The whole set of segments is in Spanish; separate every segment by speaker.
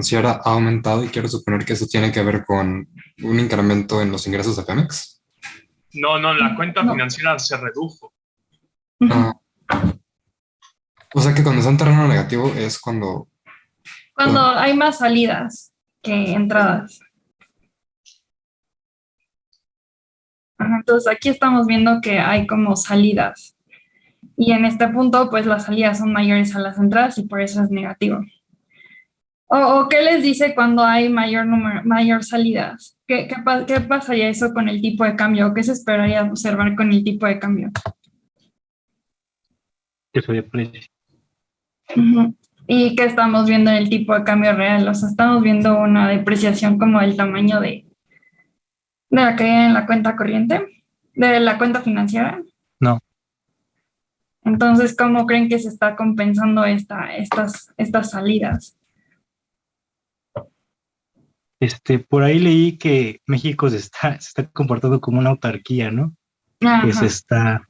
Speaker 1: financiera ha aumentado y quiero suponer que eso tiene que ver con un incremento en los ingresos de Pemex.
Speaker 2: No, la cuenta
Speaker 3: No.
Speaker 2: financiera se redujo.
Speaker 1: Ah, o sea que cuando está en terreno negativo es cuando...
Speaker 3: Cuando hay más salidas que entradas. Ajá, entonces aquí estamos viendo que hay como salidas. Y en este punto, pues las salidas son mayores a las entradas y por eso es negativo. ¿O qué les dice cuando hay mayor salidas? ¿Qué pasaría eso con el tipo de cambio? ¿Qué se esperaría observar con el tipo de cambio?
Speaker 4: Que sube el precio.
Speaker 3: Ujú. ¿Y qué estamos viendo en el tipo de cambio real? O sea, estamos viendo una depreciación como del tamaño de la que hay en la cuenta corriente, de la cuenta financiera.
Speaker 4: No,
Speaker 3: Entonces, ¿cómo creen que se está compensando estas salidas?
Speaker 4: por ahí leí que México se está comportando como una autarquía, ¿no? Que se
Speaker 3: Ajá,
Speaker 4: están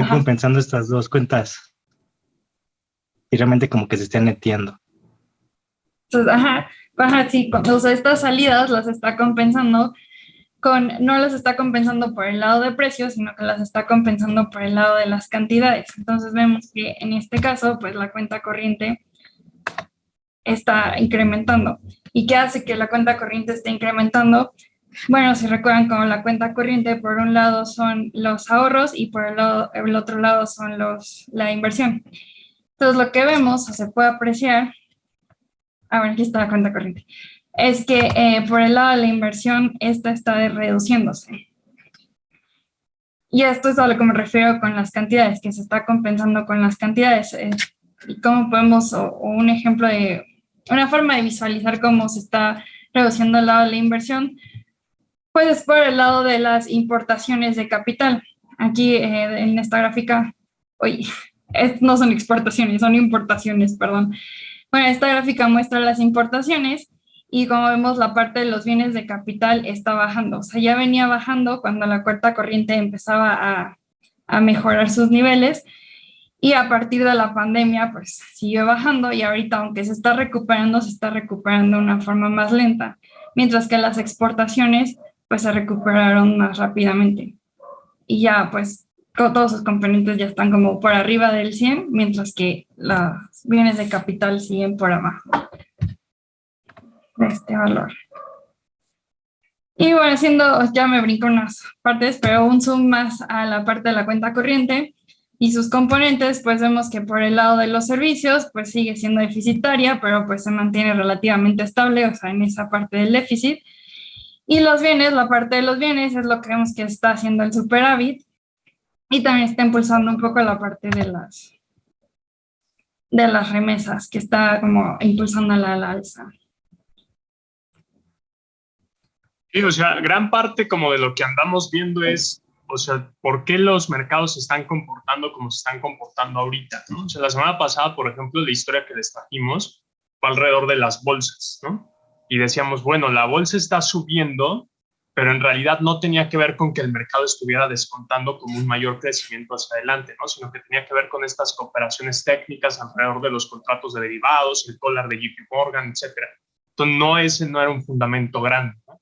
Speaker 3: ajá.
Speaker 4: compensando estas dos cuentas y realmente como que se están neteando.
Speaker 3: Entonces, ajá, sí, o sea, estas salidas las está compensando no las está compensando por el lado de precios, sino que las está compensando por el lado de las cantidades. Entonces vemos que en este caso, pues la cuenta corriente está incrementando. ¿Y qué hace que la cuenta corriente esté incrementando? Bueno, si recuerdan, como la cuenta corriente, por un lado son los ahorros y por el otro lado son la inversión. Entonces, lo que vemos, o se puede apreciar, a ver, aquí está la cuenta corriente, es que por el lado de la inversión, esta está reduciéndose. Y esto es a lo que me refiero con las cantidades, que se está compensando con las cantidades. Y cómo podemos, o un ejemplo de, una forma de visualizar cómo se está reduciendo el lado de la inversión, pues es por el lado de las importaciones de capital. Aquí en esta gráfica, oye, no son exportaciones, son importaciones, perdón. Bueno, esta gráfica muestra las importaciones y como vemos la parte de los bienes de capital está bajando. O sea, ya venía bajando cuando la cuenta corriente empezaba a mejorar sus niveles y a partir de la pandemia pues siguió bajando y ahorita aunque se está recuperando de una forma más lenta, mientras que las exportaciones pues se recuperaron más rápidamente. Y ya pues todos sus componentes ya están como por arriba del 100, mientras que los bienes de capital siguen por abajo de este valor. Y bueno, ya me brinco unas partes, pero un zoom más a la parte de la cuenta corriente y sus componentes, pues vemos que por el lado de los servicios, pues sigue siendo deficitaria, pero pues se mantiene relativamente estable, o sea, en esa parte del déficit. Y los bienes, la parte de los bienes es lo que vemos que está haciendo el superávit y también está impulsando un poco la parte de las remesas, que está como impulsando a la alza.
Speaker 2: Sí, o sea, gran parte como de lo que andamos viendo es, o sea, por qué los mercados se están comportando como se están comportando ahorita, ¿no? O sea, la semana pasada, por ejemplo, la historia que les trajimos fue alrededor de las bolsas, ¿no? Y decíamos, bueno, la bolsa está subiendo, pero en realidad no tenía que ver con que el mercado estuviera descontando como un mayor crecimiento hacia adelante, ¿no? Sino que tenía que ver con estas cooperaciones técnicas alrededor de los contratos de derivados, el dólar de JP Morgan, etcétera. Entonces, ese no era un fundamento grande, ¿no?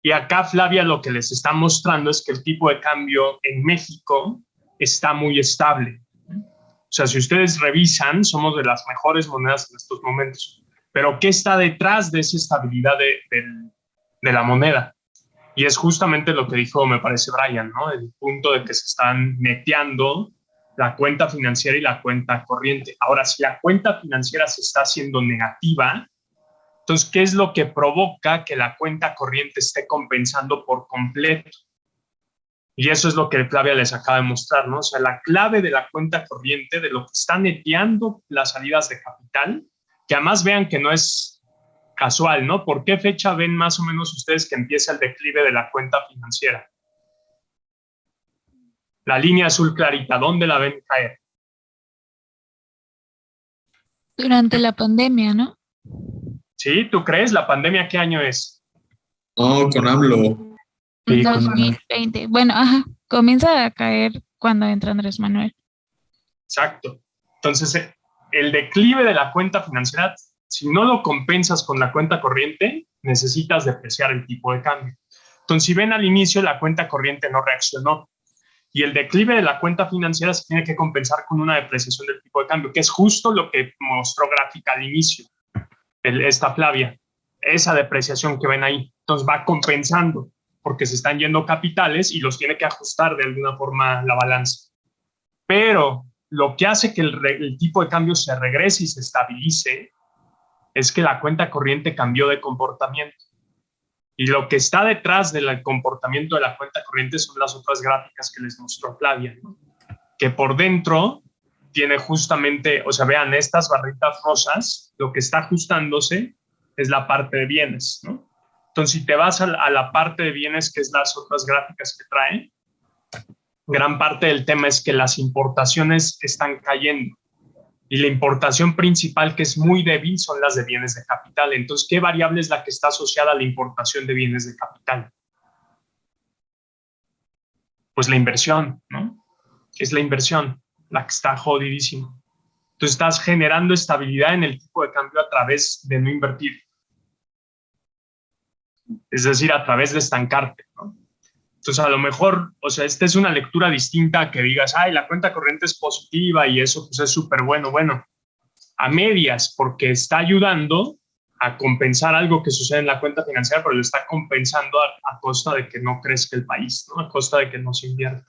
Speaker 2: Y acá Flavia lo que les está mostrando es que el tipo de cambio en México está muy estable. O sea, si ustedes revisan, somos de las mejores monedas en estos momentos. Pero ¿qué está detrás de esa estabilidad de la moneda? Y es justamente lo que dijo, me parece, Brian, ¿no? El punto de que se están neteando la cuenta financiera y la cuenta corriente. Ahora, si la cuenta financiera se está haciendo negativa, entonces, ¿qué es lo que provoca que la cuenta corriente esté compensando por completo? Y eso es lo que Flavia les acaba de mostrar, ¿no? O sea, la clave de la cuenta corriente, de lo que está neteando las salidas de capital, que además vean que no es casual, ¿no? ¿Por qué fecha ven más o menos ustedes que empieza el declive de la cuenta financiera? La línea azul clarita, ¿dónde la ven caer?
Speaker 5: Durante la pandemia, ¿no?
Speaker 2: ¿Sí? ¿Tú crees? ¿La pandemia qué año es?
Speaker 6: No, con AMLO.
Speaker 4: Sí, con
Speaker 5: 2020. Bueno, ajá, comienza a caer cuando entra Andrés Manuel.
Speaker 2: Exacto. Entonces, el declive de la cuenta financiera, si no lo compensas con la cuenta corriente, necesitas depreciar el tipo de cambio. Entonces, si ven al inicio, la cuenta corriente no reaccionó y el declive de la cuenta financiera se tiene que compensar con una depreciación del tipo de cambio, que es justo lo que mostró gráfica al inicio, esta Flavia, esa depreciación que ven ahí. Entonces va compensando porque se están yendo capitales y los tiene que ajustar de alguna forma la balanza. Pero lo que hace que el tipo de cambio se regrese y se estabilice es que la cuenta corriente cambió de comportamiento. Y lo que está detrás del comportamiento de la cuenta corriente son las otras gráficas que les mostró Flavia, ¿no? Que por dentro tiene justamente, o sea, vean, estas barritas rosas, lo que está ajustándose es la parte de bienes, ¿no? Entonces, si te vas a la parte de bienes, que es las otras gráficas que trae, gran parte del tema es que las importaciones están cayendo. Y la importación principal, que es muy débil, son las de bienes de capital. Entonces, ¿qué variable es la que está asociada a la importación de bienes de capital? Pues la inversión, ¿no? Es la inversión la que está jodidísima. Entonces, estás generando estabilidad en el tipo de cambio a través de no invertir. Es decir, a través de estancarte, ¿no? Entonces, a lo mejor, o sea, esta es una lectura distinta a que digas, ay, la cuenta corriente es positiva y eso pues es súper bueno. Bueno, a medias, porque está ayudando a compensar algo que sucede en la cuenta financiera, pero lo está compensando a costa de que no crezca el país, ¿no? A costa de que no se invierta.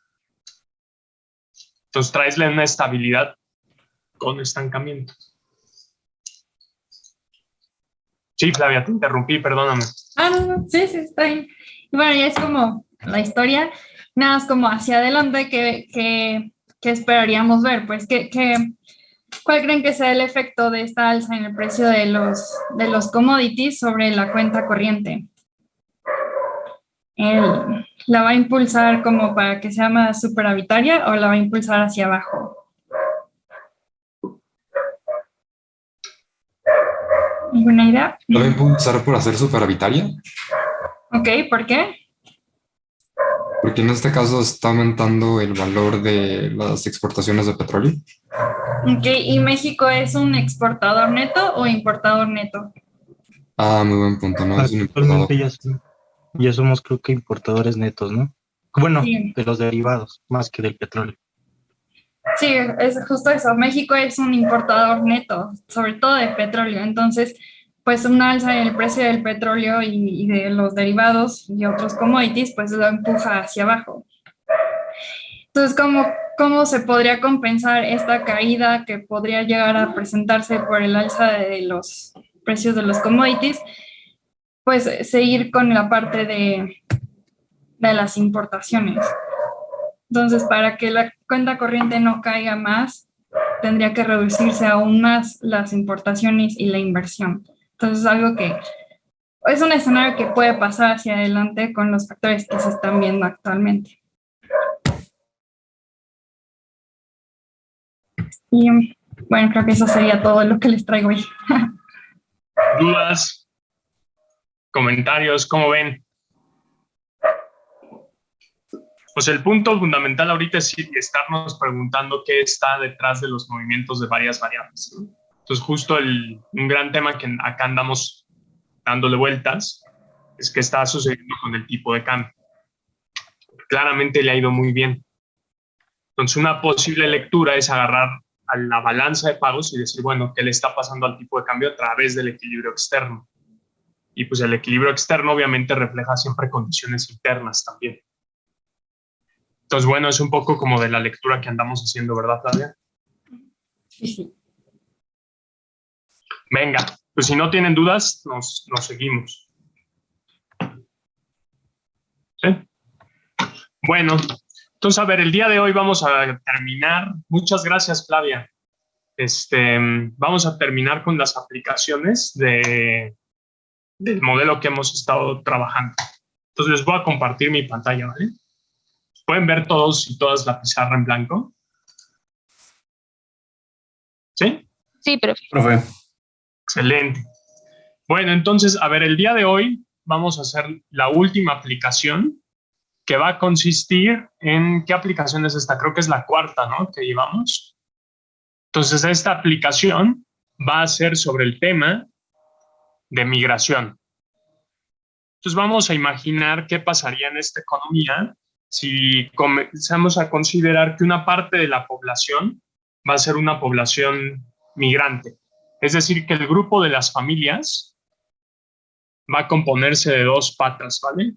Speaker 2: Entonces, traesle una estabilidad con estancamiento. Sí, Flavia, te interrumpí, perdóname.
Speaker 3: No, sí, está bien. Y bueno, ya es como la historia, nada, es como hacia adelante que esperaríamos ver, pues, ¿cuál creen que sea el efecto de esta alza en el precio de los commodities sobre la cuenta corriente? ¿La va a impulsar como para que sea más superavitaria o la va a impulsar hacia abajo? ¿Alguna idea?
Speaker 1: ¿La va a impulsar por hacer superavitaria?
Speaker 3: Ok, ¿por qué?
Speaker 1: Porque en este caso está aumentando el valor de las exportaciones de petróleo.
Speaker 3: Ok, ¿y México es un exportador neto o importador neto?
Speaker 1: Muy buen punto, ¿no? Es un importador.
Speaker 4: Actualmente ya somos, creo que, importadores netos, ¿no? Bueno,
Speaker 3: Sí.
Speaker 4: de los derivados, más que del petróleo.
Speaker 3: Sí, es justo eso. México es un importador neto, sobre todo de petróleo. Entonces, pues una alza en el precio del petróleo y de los derivados y otros commodities, pues lo empuja hacia abajo. Entonces, ¿cómo se podría compensar esta caída que podría llegar a presentarse por el alza de los precios de los commodities? Pues seguir con la parte de las importaciones. Entonces, para que la cuenta corriente no caiga más, tendría que reducirse aún más las importaciones y la inversión. Entonces, algo que es un escenario que puede pasar hacia adelante con los factores que se están viendo actualmente. Y bueno, creo que eso sería todo lo que les traigo hoy.
Speaker 2: ¿Dudas? ¿Comentarios? ¿Cómo ven? Pues el punto fundamental ahorita es estarnos preguntando qué está detrás de los movimientos de varias variables, ¿no? Entonces, justo un gran tema que acá andamos dándole vueltas es qué está sucediendo con el tipo de cambio. Claramente le ha ido muy bien. Entonces, una posible lectura es agarrar a la balanza de pagos y decir, bueno, ¿qué le está pasando al tipo de cambio a través del equilibrio externo? Y pues el equilibrio externo obviamente refleja siempre condiciones internas también. Entonces, bueno, es un poco como de la lectura que andamos haciendo, ¿verdad, Flavia?
Speaker 3: Sí.
Speaker 2: Venga, pues si no tienen dudas, nos seguimos. ¿Sí? Bueno, entonces, a ver, el día de hoy vamos a terminar. Muchas gracias, Flavia. Vamos a terminar con las aplicaciones del modelo que hemos estado trabajando. Entonces, les voy a compartir mi pantalla, ¿vale? ¿Pueden ver todos y todas la pizarra en blanco? ¿Sí?
Speaker 5: Sí, profe.
Speaker 6: Profe.
Speaker 2: Excelente. Bueno, entonces, a ver, el día de hoy vamos a hacer la última aplicación que va a consistir en... ¿Qué aplicación es esta? Creo que es la cuarta, ¿no? Que llevamos. Entonces, esta aplicación va a ser sobre el tema de migración. Entonces, vamos a imaginar qué pasaría en esta economía si comenzamos a considerar que una parte de la población va a ser una población migrante. Es decir, que el grupo de las familias va a componerse de dos patas, ¿vale?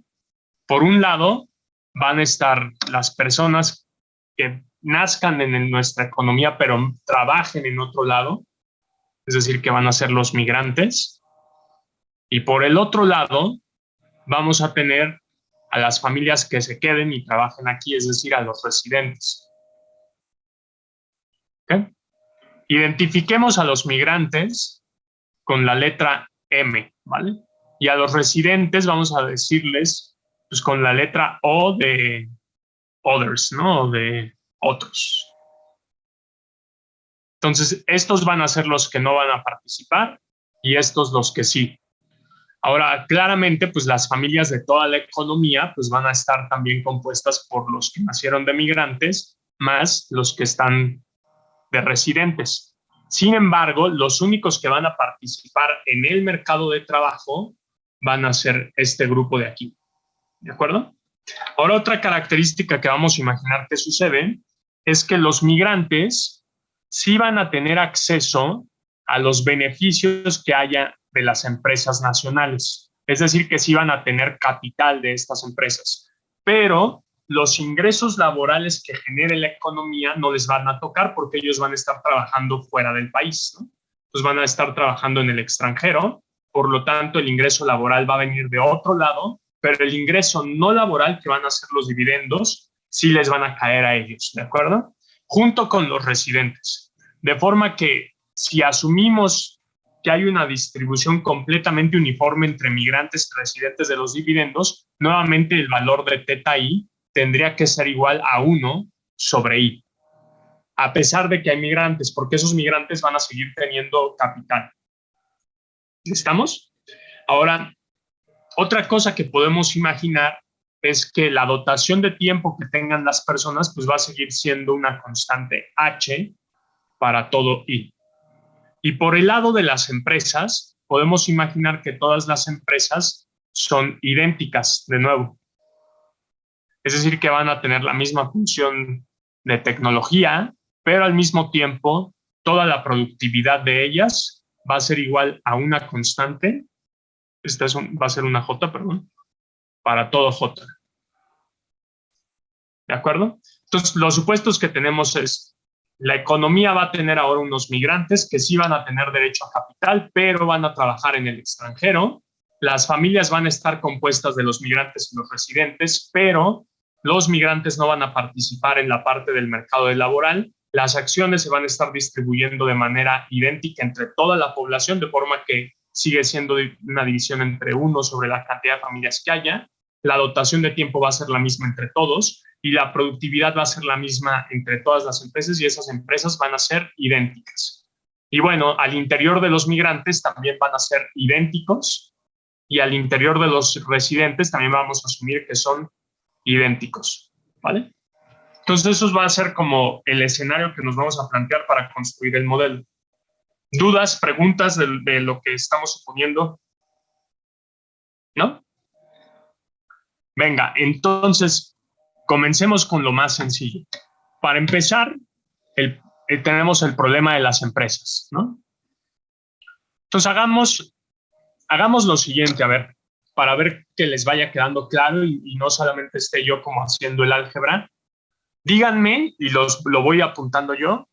Speaker 2: Por un lado, van a estar las personas que nazcan en nuestra economía, pero trabajen en otro lado, es decir, que van a ser los migrantes. Y por el otro lado, vamos a tener a las familias que se queden y trabajen aquí, es decir, a los residentes. ¿Okay? Identifiquemos a los migrantes con la letra M, ¿vale? Y a los residentes vamos a decirles pues, con la letra O de others, ¿no? O de otros. Entonces, estos van a ser los que no van a participar y estos los que sí. Ahora, claramente, pues las familias de toda la economía pues van a estar también compuestas por los que nacieron de migrantes más los que están de residentes. Sin embargo, los únicos que van a participar en el mercado de trabajo van a ser este grupo de aquí. ¿De acuerdo? Ahora, otra característica que vamos a imaginar que sucede es que los migrantes sí van a tener acceso a los beneficios que haya de las empresas nacionales. Es decir, que sí van a tener capital de estas empresas, pero los ingresos laborales que genere la economía no les van a tocar porque ellos van a estar trabajando fuera del país, ¿no? Entonces van a estar trabajando en el extranjero, por lo tanto el ingreso laboral va a venir de otro lado, pero el ingreso no laboral que van a ser los dividendos sí les van a caer a ellos, ¿de acuerdo? Junto con los residentes. De forma que si asumimos que hay una distribución completamente uniforme entre migrantes y residentes de los dividendos, nuevamente el valor de teta i tendría que ser igual a 1 sobre i, a pesar de que hay migrantes, porque esos migrantes van a seguir teniendo capital. ¿Estamos? Ahora, otra cosa que podemos imaginar es que la dotación de tiempo que tengan las personas pues va a seguir siendo una constante h para todo i. Y por el lado de las empresas, podemos imaginar que todas las empresas son idénticas, de nuevo. Es decir, que van a tener la misma función de tecnología, pero al mismo tiempo, toda la productividad de ellas va a ser igual a una constante. Esta va a ser una J, perdón, para todo J. ¿De acuerdo? Entonces, los supuestos que tenemos es la economía va a tener ahora unos migrantes que sí van a tener derecho a capital, pero van a trabajar en el extranjero. Las familias van a estar compuestas de los migrantes y los residentes, pero los migrantes no van a participar en la parte del mercado laboral. Las acciones se van a estar distribuyendo de manera idéntica entre toda la población, de forma que sigue siendo una división entre 1 sobre la cantidad de familias que haya. La dotación de tiempo va a ser la misma entre todos y la productividad va a ser la misma entre todas las empresas y esas empresas van a ser idénticas. Y bueno, al interior de los migrantes también van a ser idénticos y al interior de los residentes también vamos a asumir que son idénticos, ¿vale? Entonces eso va a ser como el escenario que nos vamos a plantear para construir el modelo. ¿Dudas, preguntas de lo que estamos suponiendo? ¿No? Venga, entonces comencemos con lo más sencillo. Para empezar, tenemos el problema de las empresas, ¿no? Entonces hagamos lo siguiente, a ver, para ver que les vaya quedando claro y no solamente esté yo como haciendo el álgebra. Díganme, y lo voy apuntando yo,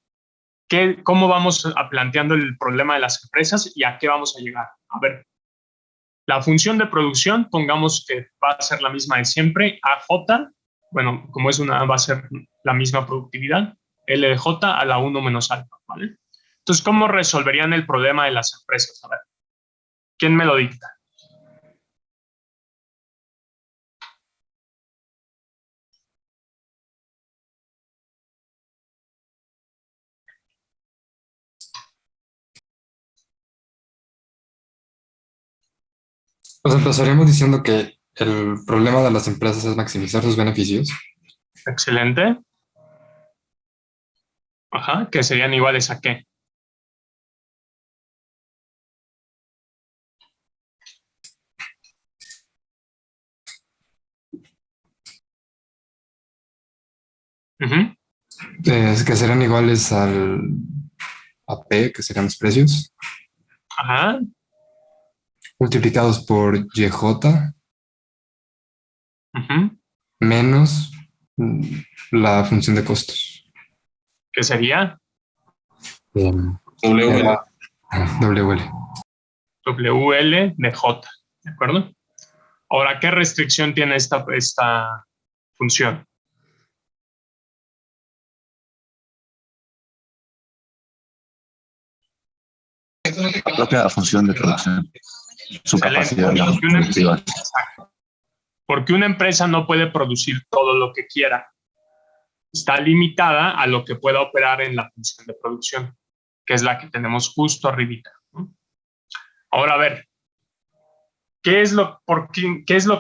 Speaker 2: cómo vamos planteando el problema de las empresas y a qué vamos a llegar. A ver, la función de producción, pongamos que va a ser la misma de siempre, AJ, bueno, como va a ser la misma productividad, L de J a la 1 menos alfa, ¿vale? Entonces, ¿cómo resolverían el problema de las empresas? A ver, ¿quién me lo dicta?
Speaker 1: Pues empezaríamos diciendo que el problema de las empresas es maximizar sus beneficios.
Speaker 2: Excelente. Ajá, que serían iguales a qué. Ujú.
Speaker 1: Es que serán iguales a P, que serían los precios,
Speaker 2: Ajá,
Speaker 1: multiplicados por YJ
Speaker 2: ujú.
Speaker 1: menos la función de costos.
Speaker 2: ¿Qué sería?
Speaker 6: W.
Speaker 1: Era WL.
Speaker 2: WL de J, ¿de acuerdo? Ahora, ¿qué restricción tiene esta función?
Speaker 7: La propia función de producción, su
Speaker 2: Excelente.
Speaker 7: capacidad, digamos, productiva.
Speaker 2: Exacto. Porque una empresa no puede producir todo lo que quiera. Está limitada a lo que pueda operar en la función de producción, que es la que tenemos justo arribita, ¿no? Ahora, a ver, ¿qué es lo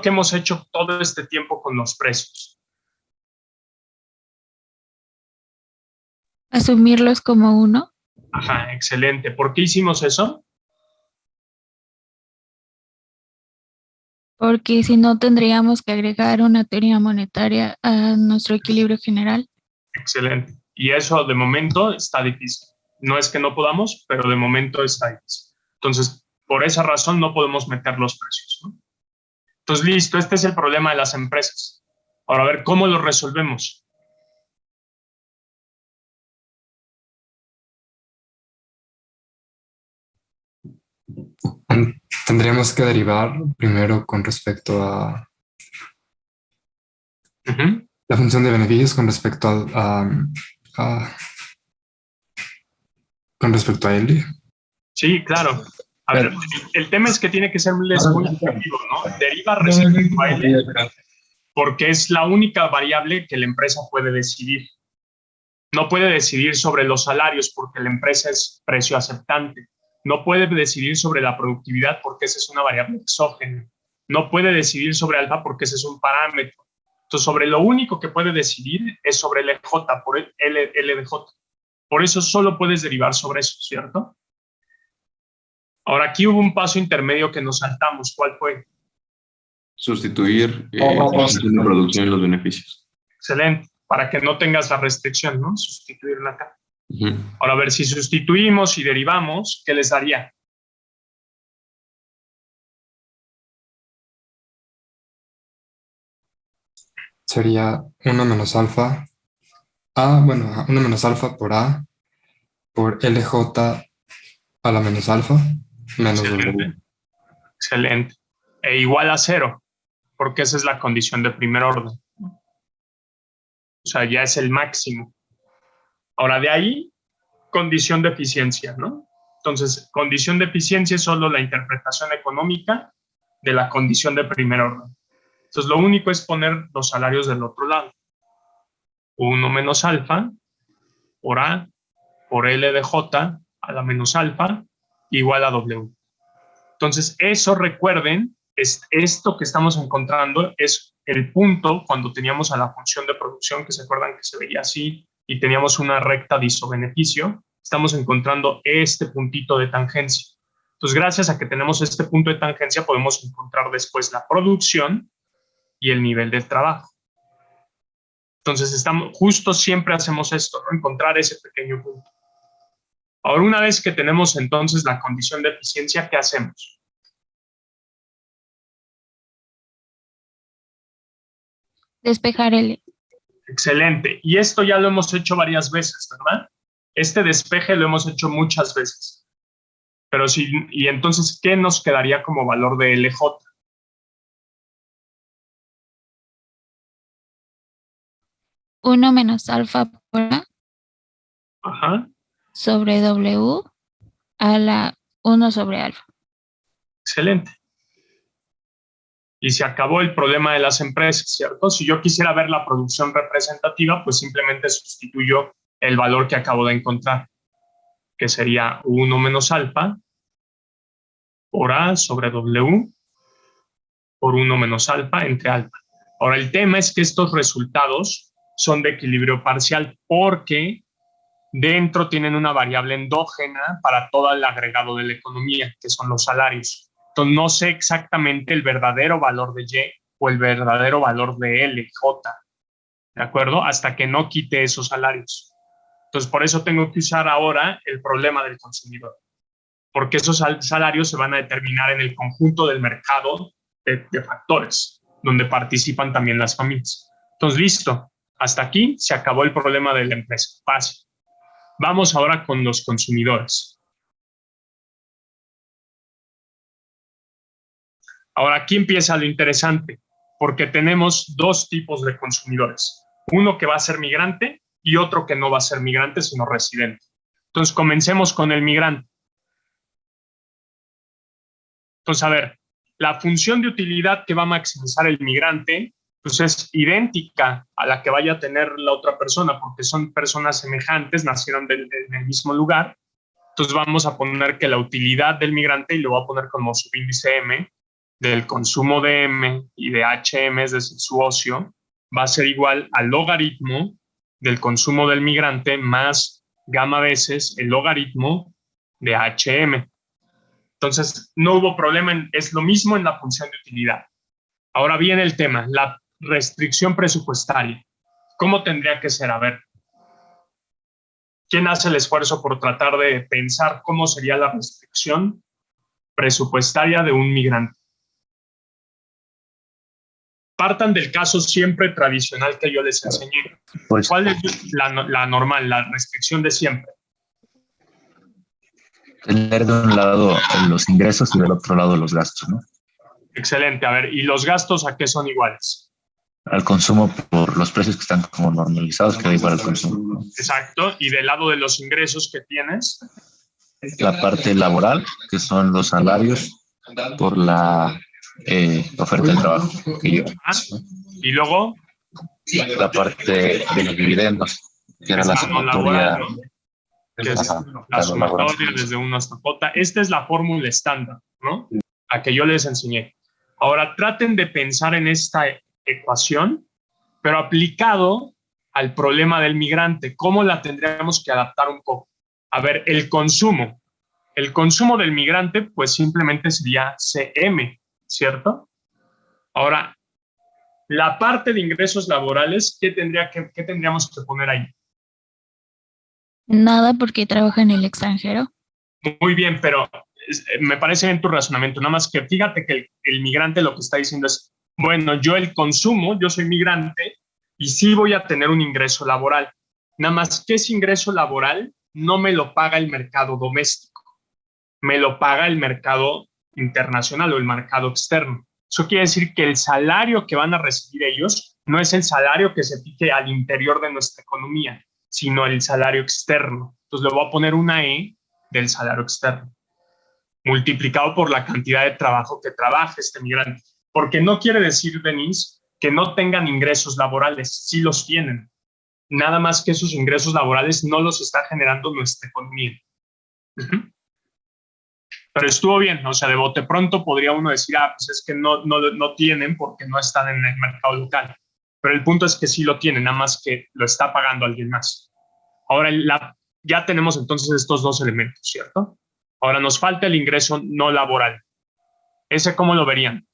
Speaker 2: que hemos hecho todo este tiempo con los precios?
Speaker 5: Asumirlos como uno,
Speaker 2: Ajá, excelente. ¿Por qué hicimos eso?
Speaker 5: porque si no tendríamos que agregar una teoría monetaria a nuestro equilibrio general.
Speaker 2: Excelente. Y eso de momento está difícil. No es que no podamos, pero de momento está difícil. Entonces, por esa razón no podemos meter los precios, ¿no? Entonces, listo, este es el problema de las empresas. Ahora, a ver, ¿cómo lo resolvemos?
Speaker 1: Tendríamos que derivar primero con respecto a
Speaker 2: Ujú.
Speaker 1: la función de beneficios con respecto con respecto a L.
Speaker 2: Sí, claro. A ver, el tema es que tiene que ser muy objetivo, ¿no? Deriva respecto a L porque es la única variable que la empresa puede decidir. No puede decidir sobre los salarios porque la empresa es precio aceptante. No puede decidir sobre la productividad porque esa es una variable exógena. No puede decidir sobre alfa porque ese es un parámetro. Entonces, sobre lo único que puede decidir es sobre el LJ, por el LDJ. Por eso solo puedes derivar sobre eso, ¿cierto? Ahora, aquí hubo un paso intermedio que nos saltamos. ¿Cuál fue?
Speaker 6: Sustituir la función de producción y los beneficios.
Speaker 2: Excelente. Para que no tengas la restricción, ¿no? Sustituirla acá.
Speaker 6: Ujú.
Speaker 2: Ahora, a ver, si sustituimos y derivamos, ¿qué les daría?
Speaker 1: Sería 1 menos alfa A, bueno, 1 menos alfa por A por LJ a la menos alfa menos W.
Speaker 2: Excelente. Excelente. E igual a cero, porque esa es la condición de primer orden. O sea, ya es el máximo. Ahora, de ahí, condición de eficiencia, ¿no? Entonces, condición de eficiencia es solo la interpretación económica de la condición de primer orden. Entonces, lo único es poner los salarios del otro lado. 1 menos alfa por A por L de J a la menos alfa igual a W. Entonces, eso recuerden, esto que estamos encontrando es el punto cuando teníamos a la función de producción, que se acuerdan que se veía así, y teníamos una recta de isobeneficio, estamos encontrando este puntito de tangencia. Entonces, gracias a que tenemos este punto de tangencia, podemos encontrar después la producción y el nivel del trabajo. Entonces, justo siempre hacemos esto, ¿no? Encontrar ese pequeño punto. Ahora, una vez que tenemos entonces la condición de eficiencia, ¿qué hacemos?
Speaker 5: Despejar L.
Speaker 2: Excelente. Y esto ya lo hemos hecho varias veces, ¿verdad? Este despeje lo hemos hecho muchas veces. Pero y entonces, ¿qué nos quedaría como valor de LJ?
Speaker 5: Uno menos alfa por A
Speaker 2: Ajá.
Speaker 5: sobre W a la 1 sobre alfa.
Speaker 2: Excelente. Y se acabó el problema de las empresas, ¿cierto? Si yo quisiera ver la producción representativa, pues simplemente sustituyo el valor que acabo de encontrar, que sería 1 menos alfa por A sobre W por 1 menos alfa entre alfa. Ahora, el tema es que estos resultados son de equilibrio parcial porque dentro tienen una variable endógena para todo el agregado de la economía, que son los salarios. Entonces, no sé exactamente el verdadero valor de Y o el verdadero valor de L, J, ¿de acuerdo? Hasta que no quite esos salarios. Entonces, por eso tengo que usar ahora el problema del consumidor, porque esos salarios se van a determinar en el conjunto del mercado de factores, donde participan también las familias. Entonces, listo. Hasta aquí se acabó el problema de la empresa. Fácil. Vamos ahora con los consumidores. Ahora, aquí empieza lo interesante, porque tenemos dos tipos de consumidores. Uno que va a ser migrante y otro que no va a ser migrante, sino residente. Entonces, comencemos con el migrante. Entonces, a ver, la función de utilidad que va a maximizar el migrante, pues es idéntica a la que vaya a tener la otra persona, porque son personas semejantes, nacieron en el mismo lugar. Entonces, vamos a poner que la utilidad del migrante, y lo voy a poner como subíndice M, del consumo de M y de HM, es decir, su ocio, va a ser igual al logaritmo del consumo del migrante más gamma veces el logaritmo de HM. Entonces, no hubo problema, es lo mismo en la función de utilidad. Ahora viene el tema, la restricción presupuestaria. ¿Cómo tendría que ser? A ver, ¿quién hace el esfuerzo por tratar de pensar cómo sería la restricción presupuestaria de un migrante? Partan del caso siempre tradicional que yo les enseñé.
Speaker 7: Pues,
Speaker 2: ¿Cuál es la normal, la restricción de siempre?
Speaker 7: tener de un lado los ingresos y del otro lado los gastos, ¿no?
Speaker 2: Excelente. A ver, ¿y los gastos a qué son iguales?
Speaker 7: Al consumo por los precios que están como normalizados, queda igual al consumo, ¿no?
Speaker 2: Exacto. ¿Y del lado de los ingresos que tienes?
Speaker 7: La parte laboral, que son los salarios por la oferta de trabajo que yo.
Speaker 2: Y luego
Speaker 7: La parte de los dividendos, que era la sumatoria.
Speaker 2: Que es
Speaker 7: Ajá,
Speaker 2: la sumatoria desde 1 hasta J. Esta es la fórmula estándar, ¿no? A que yo les enseñé. Ahora traten de pensar en esta ecuación, pero aplicado al problema del migrante. ¿Cómo la tendríamos que adaptar un poco? A ver, el consumo. El consumo del migrante, pues simplemente sería CM, ¿cierto? Ahora, la parte de ingresos laborales, ¿qué tendríamos que poner ahí?
Speaker 5: Nada porque trabaja en el extranjero.
Speaker 2: Muy bien, pero me parece bien tu razonamiento. Nada más que fíjate que el migrante lo que está diciendo es, bueno, yo el consumo, yo soy migrante y sí voy a tener un ingreso laboral. Nada más que ese ingreso laboral no me lo paga el mercado doméstico, me lo paga el mercado internacional o el mercado externo. Eso quiere decir que el salario que van a recibir ellos no es el salario que se fije al interior de nuestra economía, sino el salario externo. Entonces le voy a poner una E del salario externo, multiplicado por la cantidad de trabajo que trabaja este migrante. Porque no quiere decir, Denise, que no tengan ingresos laborales, sí los tienen. Nada más que esos ingresos laborales no los está generando nuestra economía. Pero estuvo bien, o sea, de bote pronto podría uno decir, pues es que no tienen porque no están en el mercado local. Pero el punto es que sí lo tienen, nada más que lo está pagando alguien más. Ahora, ya tenemos entonces estos dos elementos, ¿cierto? Ahora nos falta el ingreso no laboral. ¿Ese cómo lo verían?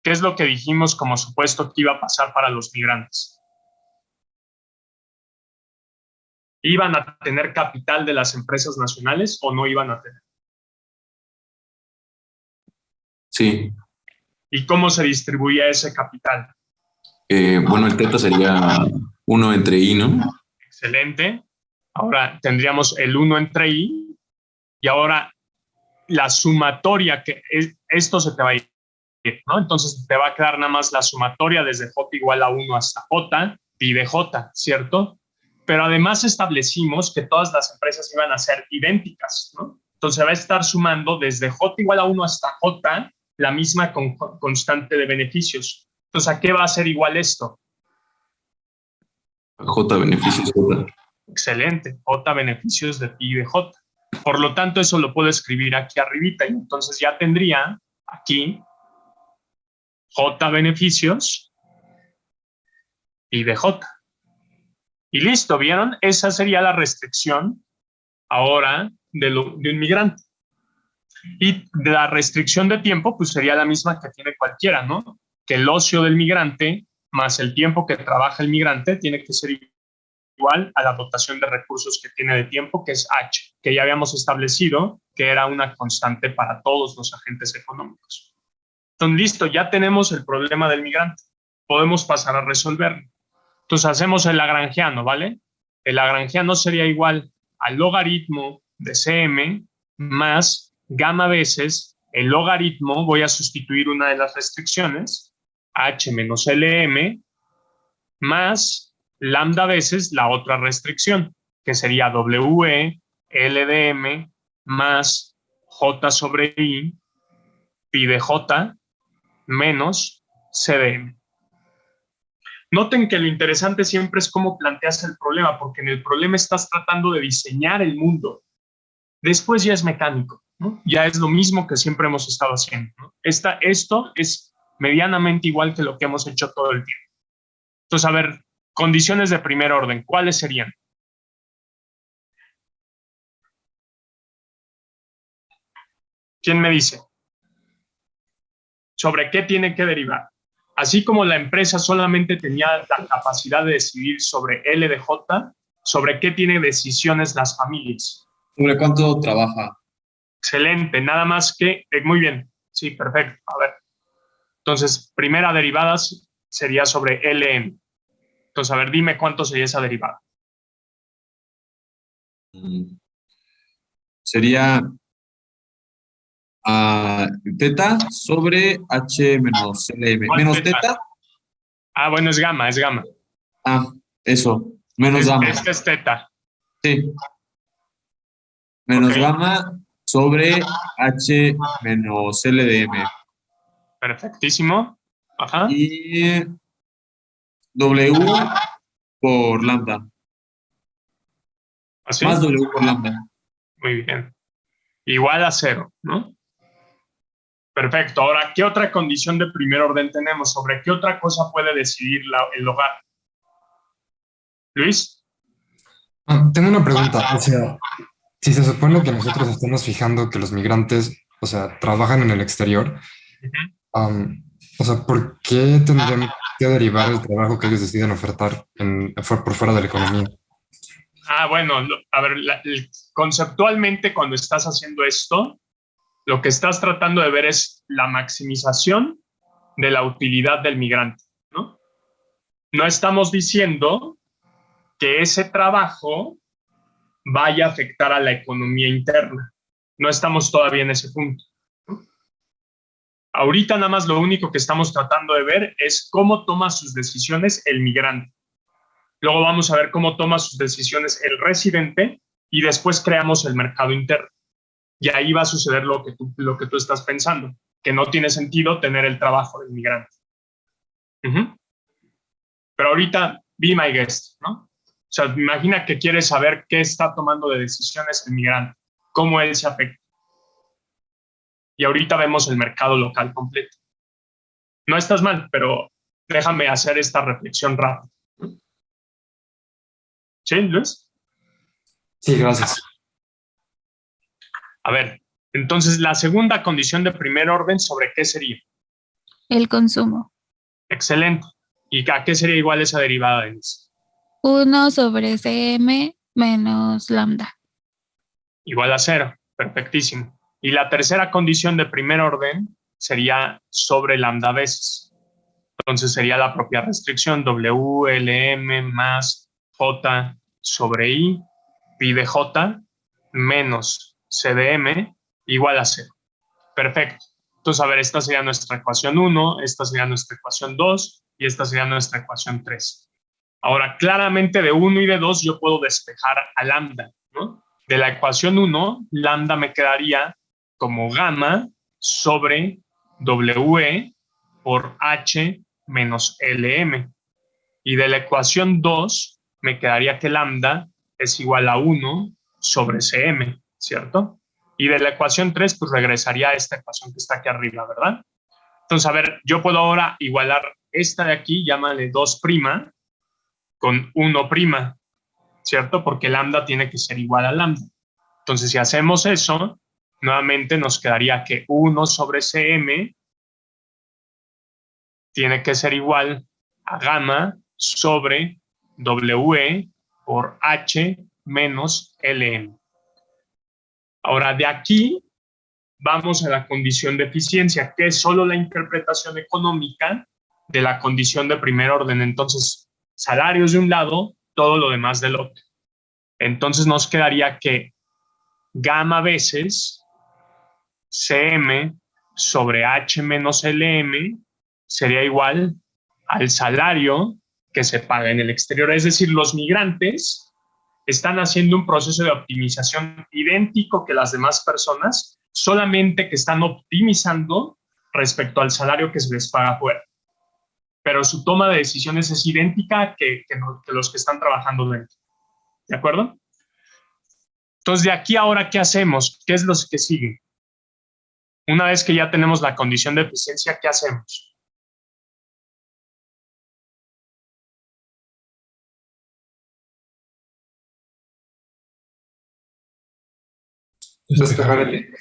Speaker 2: ¿Qué es lo que dijimos como supuesto que iba a pasar para los migrantes? ¿Iban a tener capital de las empresas nacionales o no iban a tener?
Speaker 6: Sí.
Speaker 2: ¿Y cómo se distribuía ese capital?
Speaker 6: Bueno, el teta sería 1 entre I, ¿no?
Speaker 2: Excelente. Ahora tendríamos el 1 entre I y ahora la sumatoria, esto se te va a ir, ¿no? Entonces te va a quedar nada más la sumatoria desde J igual a 1 hasta J, pi de J, ¿cierto? Pero además establecimos que todas las empresas iban a ser idénticas, ¿no? Entonces va a estar sumando desde J igual a 1 hasta J la misma constante de beneficios. Entonces, ¿a qué va a ser igual esto?
Speaker 6: J beneficios J.
Speaker 2: Excelente, J beneficios de pi de J. Por lo tanto, eso lo puedo escribir aquí arribita y entonces ya tendría aquí J beneficios pi de J. Y listo, ¿vieron? Esa sería la restricción ahora de un migrante. Y la restricción de tiempo, pues sería la misma que tiene cualquiera, ¿no? Que el ocio del migrante más el tiempo que trabaja el migrante tiene que ser igual a la dotación de recursos que tiene de tiempo, que es H, que ya habíamos establecido que era una constante para todos los agentes económicos. Entonces, listo, ya tenemos el problema del migrante. Podemos pasar a resolverlo. Entonces, hacemos el lagrangiano, ¿vale? El lagrangiano sería igual al logaritmo de CM más gamma veces el logaritmo, voy a sustituir una de las restricciones, H menos LM, más lambda veces la otra restricción, que sería WE, LDM, más J sobre I, pi de J, menos CDM. Noten que lo interesante siempre es cómo planteas el problema, porque en el problema estás tratando de diseñar el mundo. Después ya es mecánico, ¿no? Ya es lo mismo que siempre hemos estado haciendo, ¿no? Esto es medianamente igual que lo que hemos hecho todo el tiempo. Entonces, a ver, condiciones de primer orden, ¿cuáles serían? ¿Quién me dice? ¿Sobre qué tiene que derivar? Así como la empresa solamente tenía la capacidad de decidir sobre L de J, ¿sobre qué tiene decisiones las familias?
Speaker 8: ¿Sobre cuánto trabaja?
Speaker 2: Excelente, nada más que, muy bien, sí, perfecto. A ver, entonces, primera derivada sería sobre LM. Entonces, a ver, dime cuánto sería esa derivada.
Speaker 8: Sería teta sobre H menos LM. ¿Menos teta?
Speaker 2: Ah, bueno, es gamma, es gamma.
Speaker 8: Ah, eso, menos gamma.
Speaker 2: Este es teta.
Speaker 8: Sí. Menos gamma sobre H menos LDM.
Speaker 2: Perfectísimo. Ajá.
Speaker 8: Y W por lambda.
Speaker 2: ¿Así?
Speaker 8: Más W por lambda.
Speaker 2: Muy bien. Igual a 0, ¿no? Perfecto. Ahora, ¿qué otra condición de primer orden tenemos? ¿Sobre qué otra cosa puede decidir el hogar? ¿Luis?
Speaker 1: Tengo una pregunta. O sea, si se supone que nosotros estamos fijando que los migrantes, o sea, trabajan en el exterior, o sea, ¿por qué tendrían que derivar el trabajo que ellos deciden ofertar por fuera de la economía?
Speaker 2: Ah, bueno, a ver, conceptualmente cuando estás haciendo esto, lo que estás tratando de ver es la maximización de la utilidad del migrante, ¿no? No estamos diciendo que ese trabajo vaya a afectar a la economía interna. No estamos todavía en ese punto, ¿no? Ahorita nada más lo único que estamos tratando de ver es cómo toma sus decisiones el migrante. Luego vamos a ver cómo toma sus decisiones el residente y después creamos el mercado interno. Y ahí va a suceder lo que tú estás pensando, que no tiene sentido tener el trabajo del migrante. Pero ahorita, be my guest, ¿no? O sea, imagina que quieres saber qué está tomando de decisiones el migrante, cómo él se afecta. Y ahorita vemos el mercado local completo. No estás mal, pero déjame hacer esta reflexión rápida. ¿Sí, Luis?
Speaker 1: Sí, gracias.
Speaker 2: A ver, entonces la segunda condición de primer orden, ¿sobre qué sería?
Speaker 5: El consumo.
Speaker 2: Excelente. ¿Y a qué sería igual esa derivada, Denise?
Speaker 5: 1 sobre CM menos lambda.
Speaker 2: Igual a 0. Perfectísimo. Y la tercera condición de primer orden sería sobre lambda veces. Entonces sería la propia restricción WLM más J sobre I, pi de J menos CDM igual a 0. Perfecto. Entonces, a ver, esta sería nuestra ecuación 1, esta sería nuestra ecuación 2 y esta sería nuestra ecuación 3. Ahora, claramente de 1 y de 2 yo puedo despejar a lambda, ¿no? De la ecuación 1, lambda me quedaría como gamma sobre WE por H menos LM. Y de la ecuación 2 me quedaría que lambda es igual a 1 sobre CM, ¿cierto? Y de la ecuación 3, pues regresaría a esta ecuación que está aquí arriba, ¿verdad? Entonces, a ver, yo puedo ahora igualar esta de aquí, llámale 2' con 1'. ¿cierto? Porque lambda tiene que ser igual a lambda. Entonces, si hacemos eso, nuevamente nos quedaría que 1 sobre Cm tiene que ser igual a gamma sobre W por H menos Lm. Ahora, de aquí vamos a la condición de eficiencia, que es solo la interpretación económica de la condición de primer orden. Entonces, salarios de un lado, todo lo demás del otro. Entonces, nos quedaría que gamma veces Cm sobre H menos Lm sería igual al salario que se paga en el exterior. Es decir, los migrantes están haciendo un proceso de optimización idéntico que las demás personas, solamente que están optimizando respecto al salario que se les paga afuera. Pero su toma de decisiones es idéntica que los que están trabajando dentro. ¿De acuerdo? Entonces, de aquí ahora, ¿qué hacemos? ¿Qué es lo que sigue? Una vez que ya tenemos la condición de eficiencia, ¿qué hacemos?
Speaker 1: Despejar el...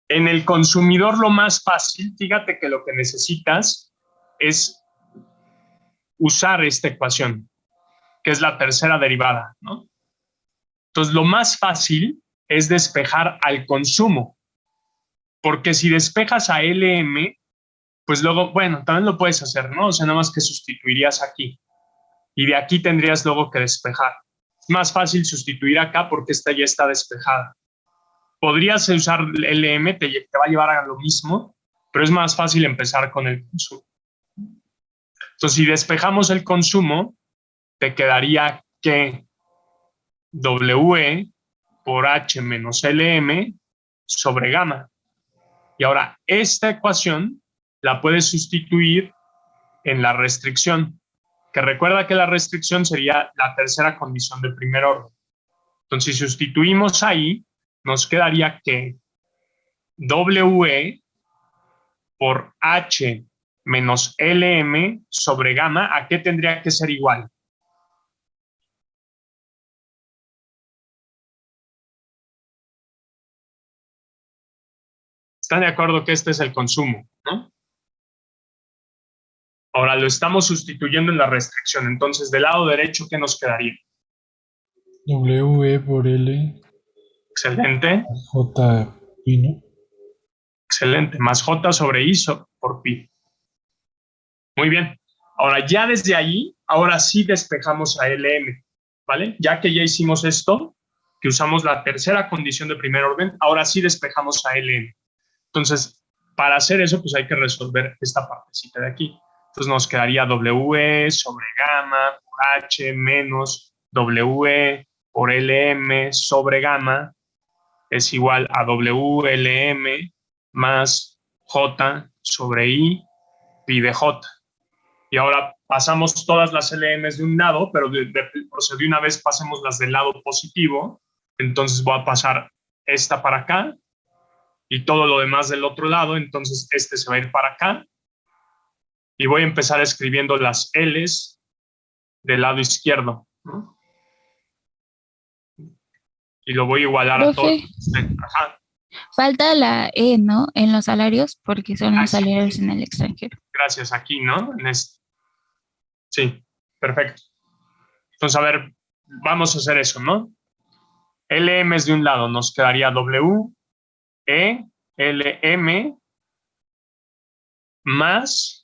Speaker 2: En el consumidor lo más fácil, fíjate que lo que necesitas es usar esta ecuación, que es la tercera derivada, ¿no? Entonces, lo más fácil es despejar al consumo, porque si despejas a LM, pues luego, bueno, también lo puedes hacer, ¿no? O sea, nada más que sustituirías aquí, y de aquí tendrías luego que despejar. Es más fácil sustituir acá porque esta ya está despejada. Podrías usar LM, te va a llevar a lo mismo, pero es más fácil empezar con el consumo. Entonces, si despejamos el consumo, te quedaría que W por H menos LM sobre gamma. Y ahora, esta ecuación la puedes sustituir en la restricción, que recuerda que la restricción sería la tercera condición de primer orden. Entonces, si sustituimos ahí, nos quedaría que W por H menos LM sobre gamma, ¿a qué tendría que ser igual? ¿Están de acuerdo que este es el consumo, no? Ahora lo estamos sustituyendo en la restricción. Entonces, del lado derecho, ¿qué nos quedaría?
Speaker 9: W por L.
Speaker 2: Excelente.
Speaker 9: J pi, ¿no?
Speaker 2: Excelente. Más J sobre I por pi. Muy bien. Ahora, ya desde ahí, ahora sí despejamos a LM, ¿vale? Ya que ya hicimos esto, que usamos la tercera condición de primer orden, ahora sí despejamos a LM. Entonces, para hacer eso, pues hay que resolver esta partecita de aquí. Entonces nos quedaría W sobre gamma por H menos W por LM sobre gamma es igual a WLM más J sobre I pi de J. Y ahora pasamos todas las LMs de un lado, pero de una vez pasemos las del lado positivo. Entonces voy a pasar esta para acá y todo lo demás del otro lado. Entonces este se va a ir para acá. Y voy a empezar escribiendo las L's del lado izquierdo, ¿no? Y lo voy a igualar a todos. Ajá.
Speaker 5: Falta la E, ¿no? En los salarios, porque son los salarios en el extranjero.
Speaker 2: Gracias, aquí, ¿no? En este. Sí, perfecto. Entonces, a ver, vamos a hacer eso, ¿no? LM es de un lado, nos quedaría W, E, LM, más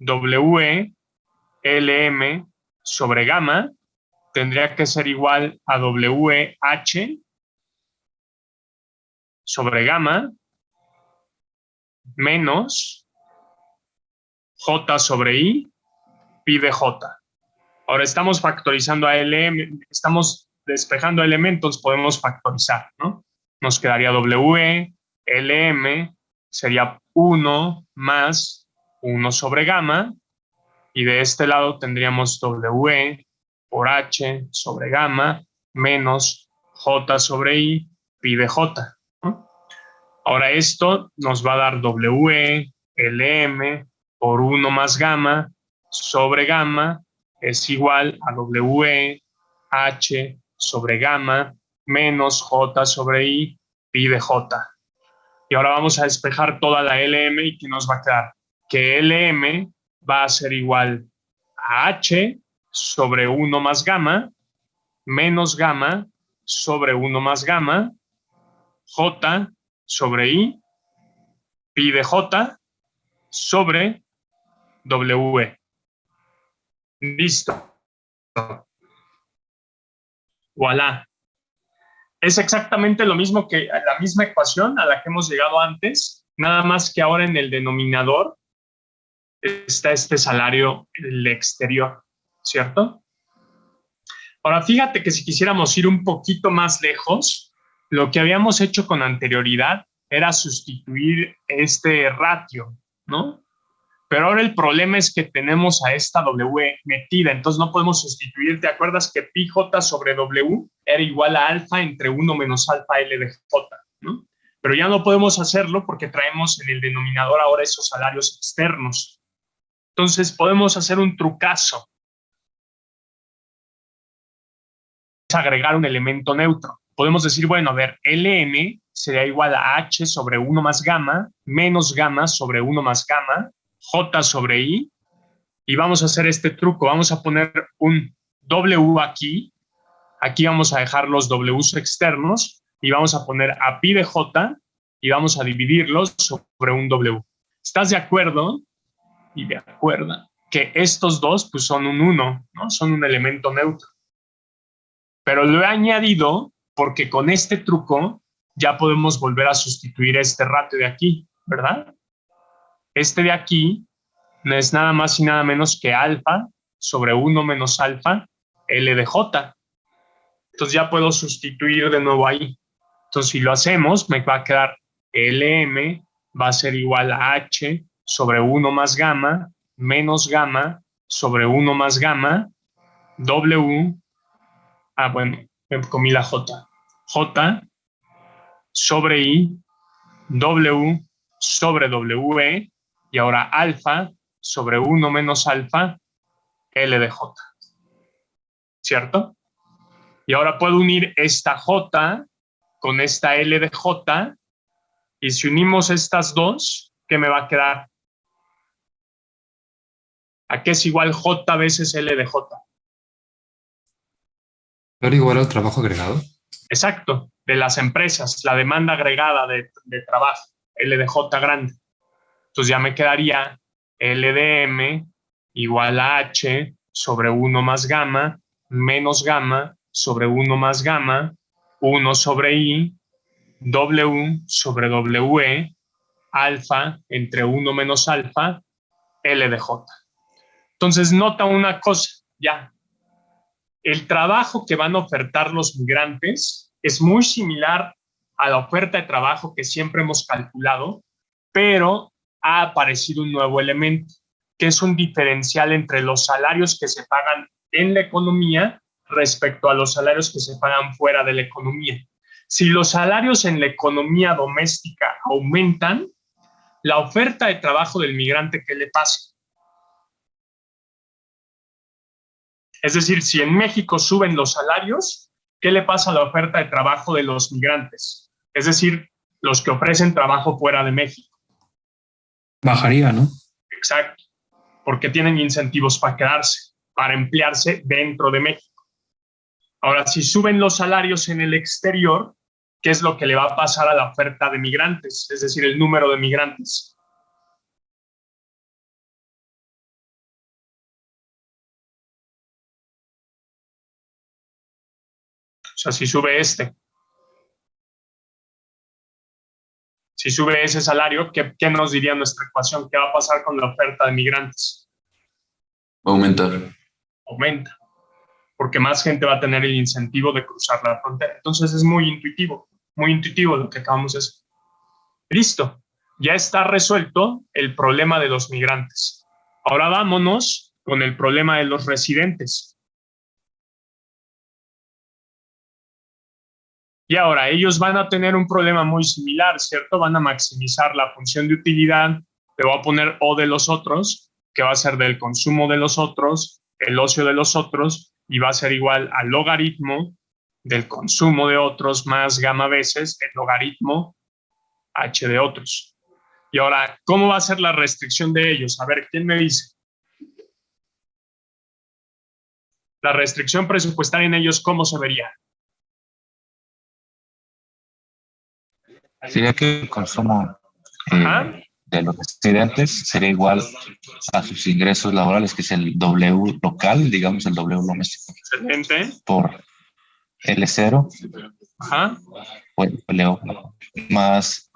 Speaker 2: W, LM sobre gamma, tendría que ser igual a WH sobre gamma menos J sobre I pi de J. Ahora estamos factorizando a LM, estamos despejando elementos, podemos factorizar, ¿no? Nos quedaría W, LM, sería 1 más 1 sobre gamma, y de este lado tendríamos W por H sobre gamma menos J sobre I pi de J, ¿no? Ahora esto nos va a dar W, LM por 1 más gamma sobre gamma es igual a WE H sobre gamma menos J sobre I pi de J. Y ahora vamos a despejar toda la LM y ¿qué nos va a quedar? Que LM va a ser igual a H sobre 1 más gamma menos gamma sobre 1 más gamma J sobre I pi de J sobre W. Listo. Voilà. Es exactamente lo mismo que la misma ecuación a la que hemos llegado antes, nada más que ahora en el denominador está este salario el exterior, ¿cierto? Ahora, fíjate que si quisiéramos ir un poquito más lejos, lo que habíamos hecho con anterioridad era sustituir este ratio, ¿no? Pero ahora el problema es que tenemos a esta W metida, entonces no podemos sustituir. ¿Te acuerdas que pi J sobre W era igual a alfa entre 1 menos alfa L de J, ¿no? Pero ya no podemos hacerlo porque traemos en el denominador ahora esos salarios externos. Entonces podemos hacer un trucazo. Es agregar un elemento neutro. Podemos decir, bueno, a ver, LM sería igual a H sobre 1 más gamma menos gamma sobre 1 más gamma J sobre I, y vamos a hacer este truco. Vamos a poner un W aquí vamos a dejar los Ws externos y vamos a poner a pi de J y vamos a dividirlos sobre un W. ¿Estás de acuerdo? Y de acuerdo que estos dos pues son un 1, ¿no? Son un elemento neutro. Pero lo he añadido porque con este truco ya podemos volver a sustituir este ratio de aquí, ¿verdad? Este de aquí no es nada más y nada menos que alfa sobre 1 menos alfa L de J. Entonces ya puedo sustituir de nuevo ahí. Entonces si lo hacemos, me va a quedar LM va a ser igual a H sobre 1 más gamma menos gamma sobre 1 más gamma W. Bueno, me comí la J. J sobre I W sobre WE y ahora alfa sobre 1 menos alfa L de J. ¿Cierto? Y ahora puedo unir esta J con esta L de J y si unimos estas dos, ¿qué me va a quedar? ¿A qué es igual J veces L de J?
Speaker 1: ¿Era igual al trabajo agregado?
Speaker 2: Exacto, de las empresas, la demanda agregada de trabajo, L de J grande. Entonces ya me quedaría L de M igual a H sobre 1 más gamma menos gamma sobre 1 más gamma 1 sobre I W sobre WE alfa entre 1 menos alfa L de J. Entonces nota una cosa, ya. El trabajo que van a ofertar los migrantes es muy similar a la oferta de trabajo que siempre hemos calculado, pero ha aparecido un nuevo elemento, que es un diferencial entre los salarios que se pagan en la economía respecto a los salarios que se pagan fuera de la economía. Si los salarios en la economía doméstica aumentan, la oferta de trabajo del migrante, ¿qué le pasa? Es decir, si en México suben los salarios, ¿qué le pasa a la oferta de trabajo de los migrantes? Es decir, los que ofrecen trabajo fuera de México.
Speaker 8: Bajaría, ¿no?
Speaker 2: Exacto, porque tienen incentivos para quedarse, para emplearse dentro de México. Ahora, si suben los salarios en el exterior, ¿qué es lo que le va a pasar a la oferta de migrantes? Es decir, el número de migrantes. O sea, si sube si sube ese salario, ¿qué nos diría nuestra ecuación? ¿Qué va a pasar con la oferta de migrantes?
Speaker 6: Aumentar.
Speaker 2: Aumenta, porque más gente va a tener el incentivo de cruzar la frontera. Entonces es muy intuitivo lo que acabamos de hacer. Listo, ya está resuelto el problema de los migrantes. Ahora vámonos con el problema de los residentes. Y ahora ellos van a tener un problema muy similar, ¿cierto? Van a maximizar la función de utilidad, le voy a poner O de los otros, que va a ser del consumo de los otros, el ocio de los otros y va a ser igual al logaritmo del consumo de otros más gamma veces el logaritmo h de otros. Y ahora, ¿cómo va a ser la restricción de ellos? A ver, ¿quién me dice? La restricción presupuestaria en ellos, ¿cómo se vería?
Speaker 7: Sería que el consumo de los residentes sería igual a sus ingresos laborales, que es el W local, digamos el W doméstico.
Speaker 2: Excelente.
Speaker 7: Por L0.
Speaker 2: Ajá.
Speaker 7: Leo, más,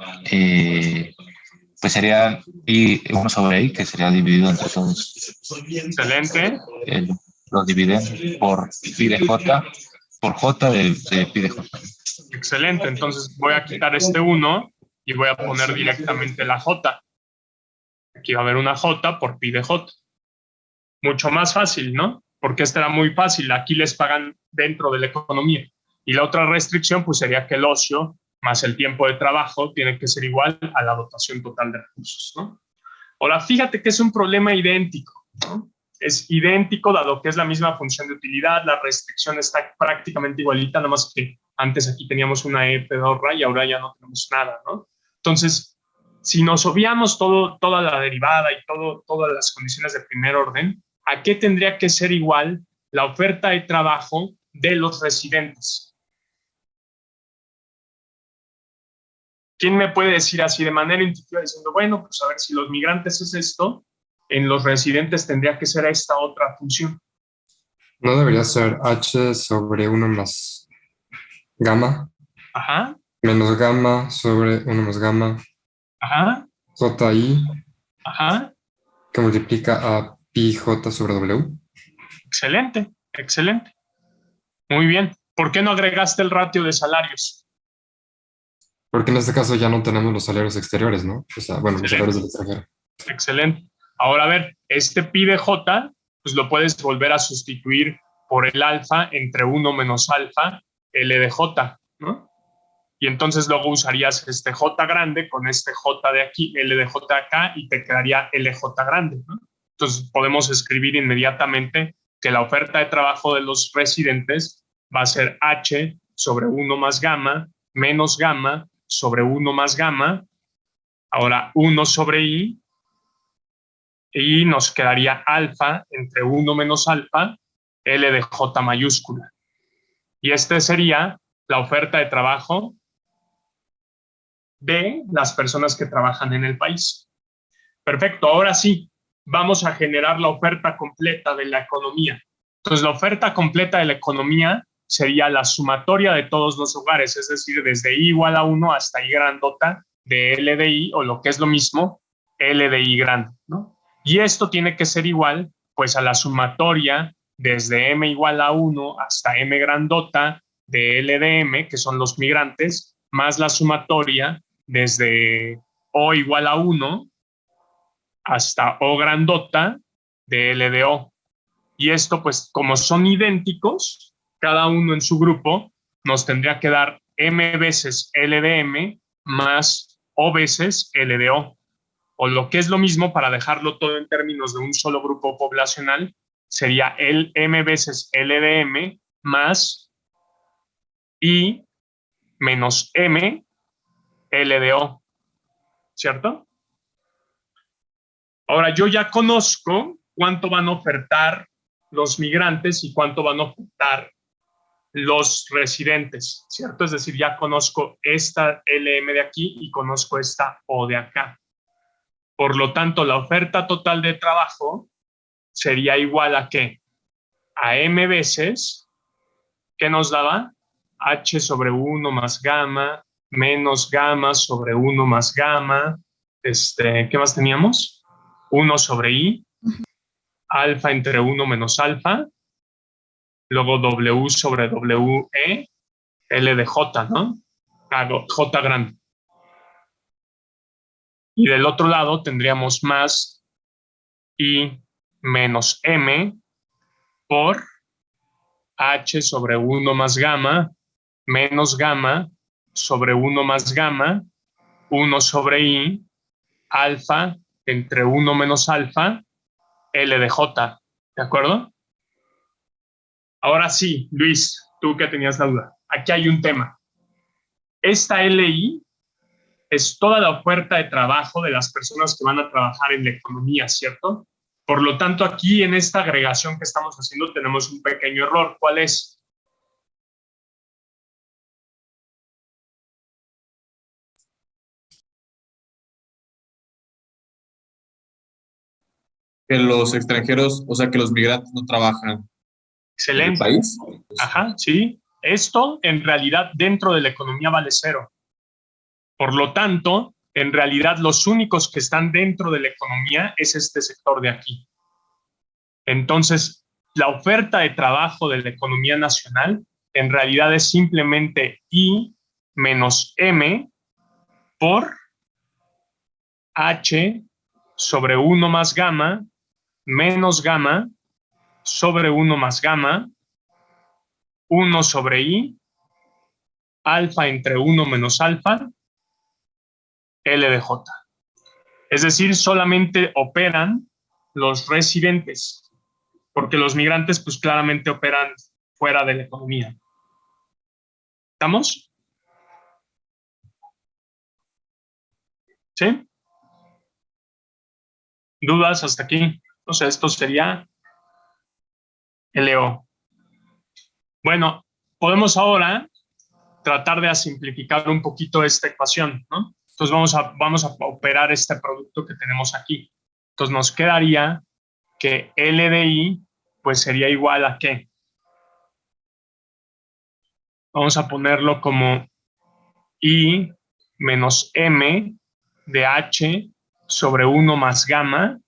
Speaker 7: pues sería I1 sobre I, que sería dividido entre todos.
Speaker 2: Excelente.
Speaker 7: Los dividendos por pi de J, por J de pi de J.
Speaker 2: Excelente, entonces voy a quitar este 1 y voy a poner directamente la J. Aquí va a haber una J por pi de J. Mucho más fácil, ¿no? Porque esta era muy fácil, aquí les pagan dentro de la economía. Y la otra restricción pues sería que el ocio más el tiempo de trabajo tiene que ser igual a la dotación total de recursos, ¿no? Ahora, fíjate que es un problema idéntico, ¿no? Es idéntico dado que es la misma función de utilidad, la restricción está prácticamente igualita, nada más que antes aquí teníamos una E pedorra y ahora ya no tenemos nada, ¿no? Entonces, si nos obviamos toda la derivada y todas las condiciones de primer orden, ¿a qué tendría que ser igual la oferta de trabajo de los residentes? ¿Quién me puede decir así de manera intuitiva diciendo, bueno, pues a ver, si los migrantes es esto, en los residentes tendría que ser esta otra función?
Speaker 1: ¿No debería ser h sobre 1 más gamma?
Speaker 2: Ajá.
Speaker 1: Menos gamma sobre 1 más gamma.
Speaker 2: Ajá.
Speaker 1: JI.
Speaker 2: Ajá.
Speaker 1: Que multiplica a pi j sobre W.
Speaker 2: Excelente, excelente. Muy bien. ¿Por qué no agregaste el ratio de salarios?
Speaker 1: Porque en este caso ya no tenemos los salarios exteriores, ¿no? O sea, bueno, los salarios del extranjero.
Speaker 2: Excelente. Ahora, a ver, este pi de j, pues lo puedes volver a sustituir por el alfa entre 1 menos alfa L de j, ¿no? Y entonces luego usarías este j grande con este j de aquí, L de j acá, y te quedaría LJ grande, ¿no? Entonces podemos escribir inmediatamente que la oferta de trabajo de los residentes va a ser h sobre 1 más gamma menos gamma sobre 1 más gamma, ahora 1 sobre i, y nos quedaría alfa entre 1 menos alfa, L de J mayúscula. Y este sería la oferta de trabajo de las personas que trabajan en el país. Perfecto, ahora sí, vamos a generar la oferta completa de la economía. Entonces, la oferta completa de la economía sería la sumatoria de todos los lugares, es decir, desde i igual a 1 hasta i grandota de L de i, o lo que es lo mismo, L de i grande, ¿no? Y esto tiene que ser igual, pues, a la sumatoria desde m igual a 1 hasta m grandota de L de m, que son los migrantes, más la sumatoria desde o igual a 1 hasta o grandota de L de o. Y esto, pues, como son idénticos, cada uno en su grupo, nos tendría que dar m veces L de m más o veces L de o. O lo que es lo mismo, para dejarlo todo en términos de un solo grupo poblacional, sería el m veces L de m más i menos m L de o, ¿cierto? Ahora, yo ya conozco cuánto van a ofertar los migrantes y cuánto van a ofertar los residentes, ¿cierto? Es decir, ya conozco esta LM de aquí y conozco esta O de acá. Por lo tanto, la oferta total de trabajo sería igual a ¿qué? A M veces, ¿qué nos daba? H sobre 1 más gamma, menos gamma sobre 1 más gamma, ¿qué más teníamos? 1 sobre I, alfa entre 1 menos alfa, luego W sobre WE, L de J, ¿no? J grande. Y del otro lado tendríamos más I menos M por H sobre 1 más gamma, menos gamma sobre 1 más gamma, 1 sobre I, alfa entre 1 menos alfa, L de J, ¿de acuerdo? Ahora sí, Luis, tú que tenías la duda. Aquí hay un tema. Esta LI es toda la oferta de trabajo de las personas que van a trabajar en la economía, ¿cierto? Por lo tanto, aquí en esta agregación que estamos haciendo tenemos un pequeño error. ¿Cuál es?
Speaker 8: Que los extranjeros, o sea, que los migrantes no trabajan en el
Speaker 2: Excelente.
Speaker 8: país.
Speaker 2: Ajá, sí. Esto en realidad dentro de la economía vale 0. Por lo tanto, en realidad los únicos que están dentro de la economía es este sector de aquí. Entonces, la oferta de trabajo de la economía nacional en realidad es simplemente I menos M por H sobre 1 más gamma menos gamma sobre 1 más gamma, 1 sobre I, alfa entre 1 menos alfa, L de J. Es decir, solamente operan los residentes, porque los migrantes pues claramente operan fuera de la economía. ¿Estamos? ¿Sí? ¿Dudas hasta aquí? O sea, esto sería LO. Bueno, podemos ahora tratar de simplificar un poquito esta ecuación, ¿no? Entonces vamos a operar este producto que tenemos aquí. Entonces nos quedaría que L de I pues sería igual a ¿qué? Vamos a ponerlo como I menos M de H sobre 1 más gamma,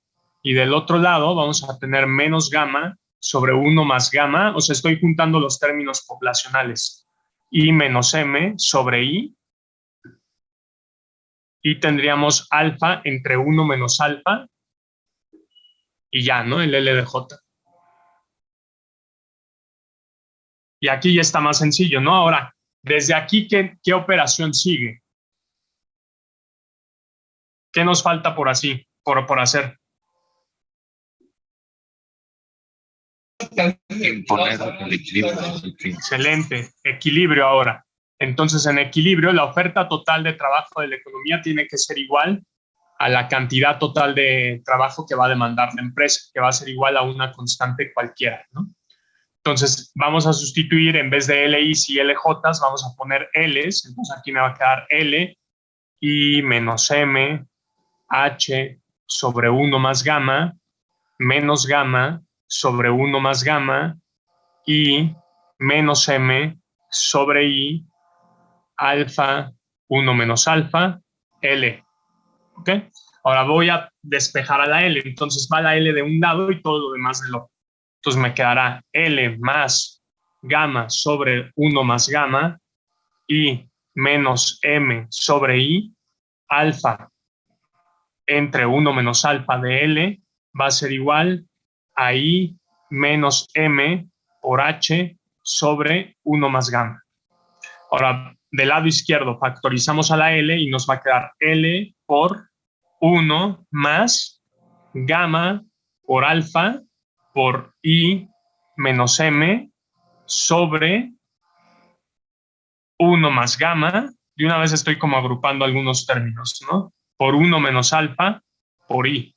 Speaker 2: y del otro lado vamos a tener menos gamma sobre 1 más gamma, o sea, estoy juntando los términos poblacionales, I menos M sobre I, y tendríamos alfa entre 1 menos alfa, y ya, ¿no? El L de J. Y aquí ya está más sencillo, ¿no? Ahora, desde aquí, ¿qué operación sigue? ¿Qué nos falta por hacer?
Speaker 7: Imponer el equilibrio.
Speaker 2: Excelente, equilibrio ahora. Entonces, en equilibrio, la oferta total de trabajo de la economía tiene que ser igual a la cantidad total de trabajo que va a demandar la empresa, que va a ser igual a una constante cualquiera, ¿no? Entonces, vamos a sustituir en vez de LIs y LJs, vamos a poner Ls. Entonces, aquí me va a quedar L I menos M H sobre 1 más gamma menos gamma sobre 1 más gamma y menos M sobre I alfa 1 menos alfa L. ¿Ok? Ahora voy a despejar a la L. Entonces va la L de un lado y todo lo demás del otro. Entonces me quedará L más gamma sobre 1 más gamma y menos M sobre I alfa entre 1 menos alfa de L va a ser igual a I menos M por H sobre 1 más gamma. Ahora, del lado izquierdo factorizamos a la L y nos va a quedar L por 1 más gamma por alfa por I menos M sobre 1 más gamma. De una vez estoy como agrupando algunos términos, ¿no? Por 1 menos alfa por I.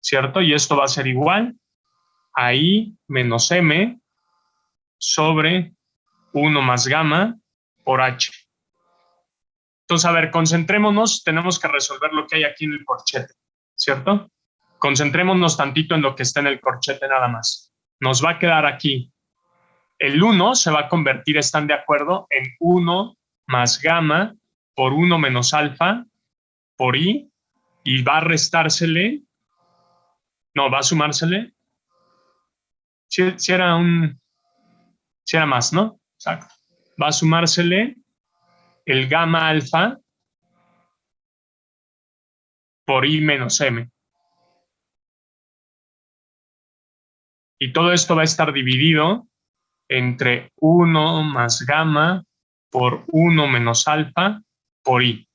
Speaker 2: ¿Cierto? Y esto va a ser igual a I menos M sobre 1 más gamma por H. Entonces, a ver, concentrémonos, tenemos que resolver lo que hay aquí en el corchete, ¿cierto? Concentrémonos tantito en lo que está en el corchete nada más. Nos va a quedar aquí. El 1 se va a convertir, ¿están de acuerdo? En 1 más gamma por 1 menos alfa por I, y va a restársele, no, va a sumársele. Si era más, ¿no? Exacto. Va a sumársele el gamma alfa por I menos M. Y todo esto va a estar dividido entre 1 más gamma por 1 menos alfa por I.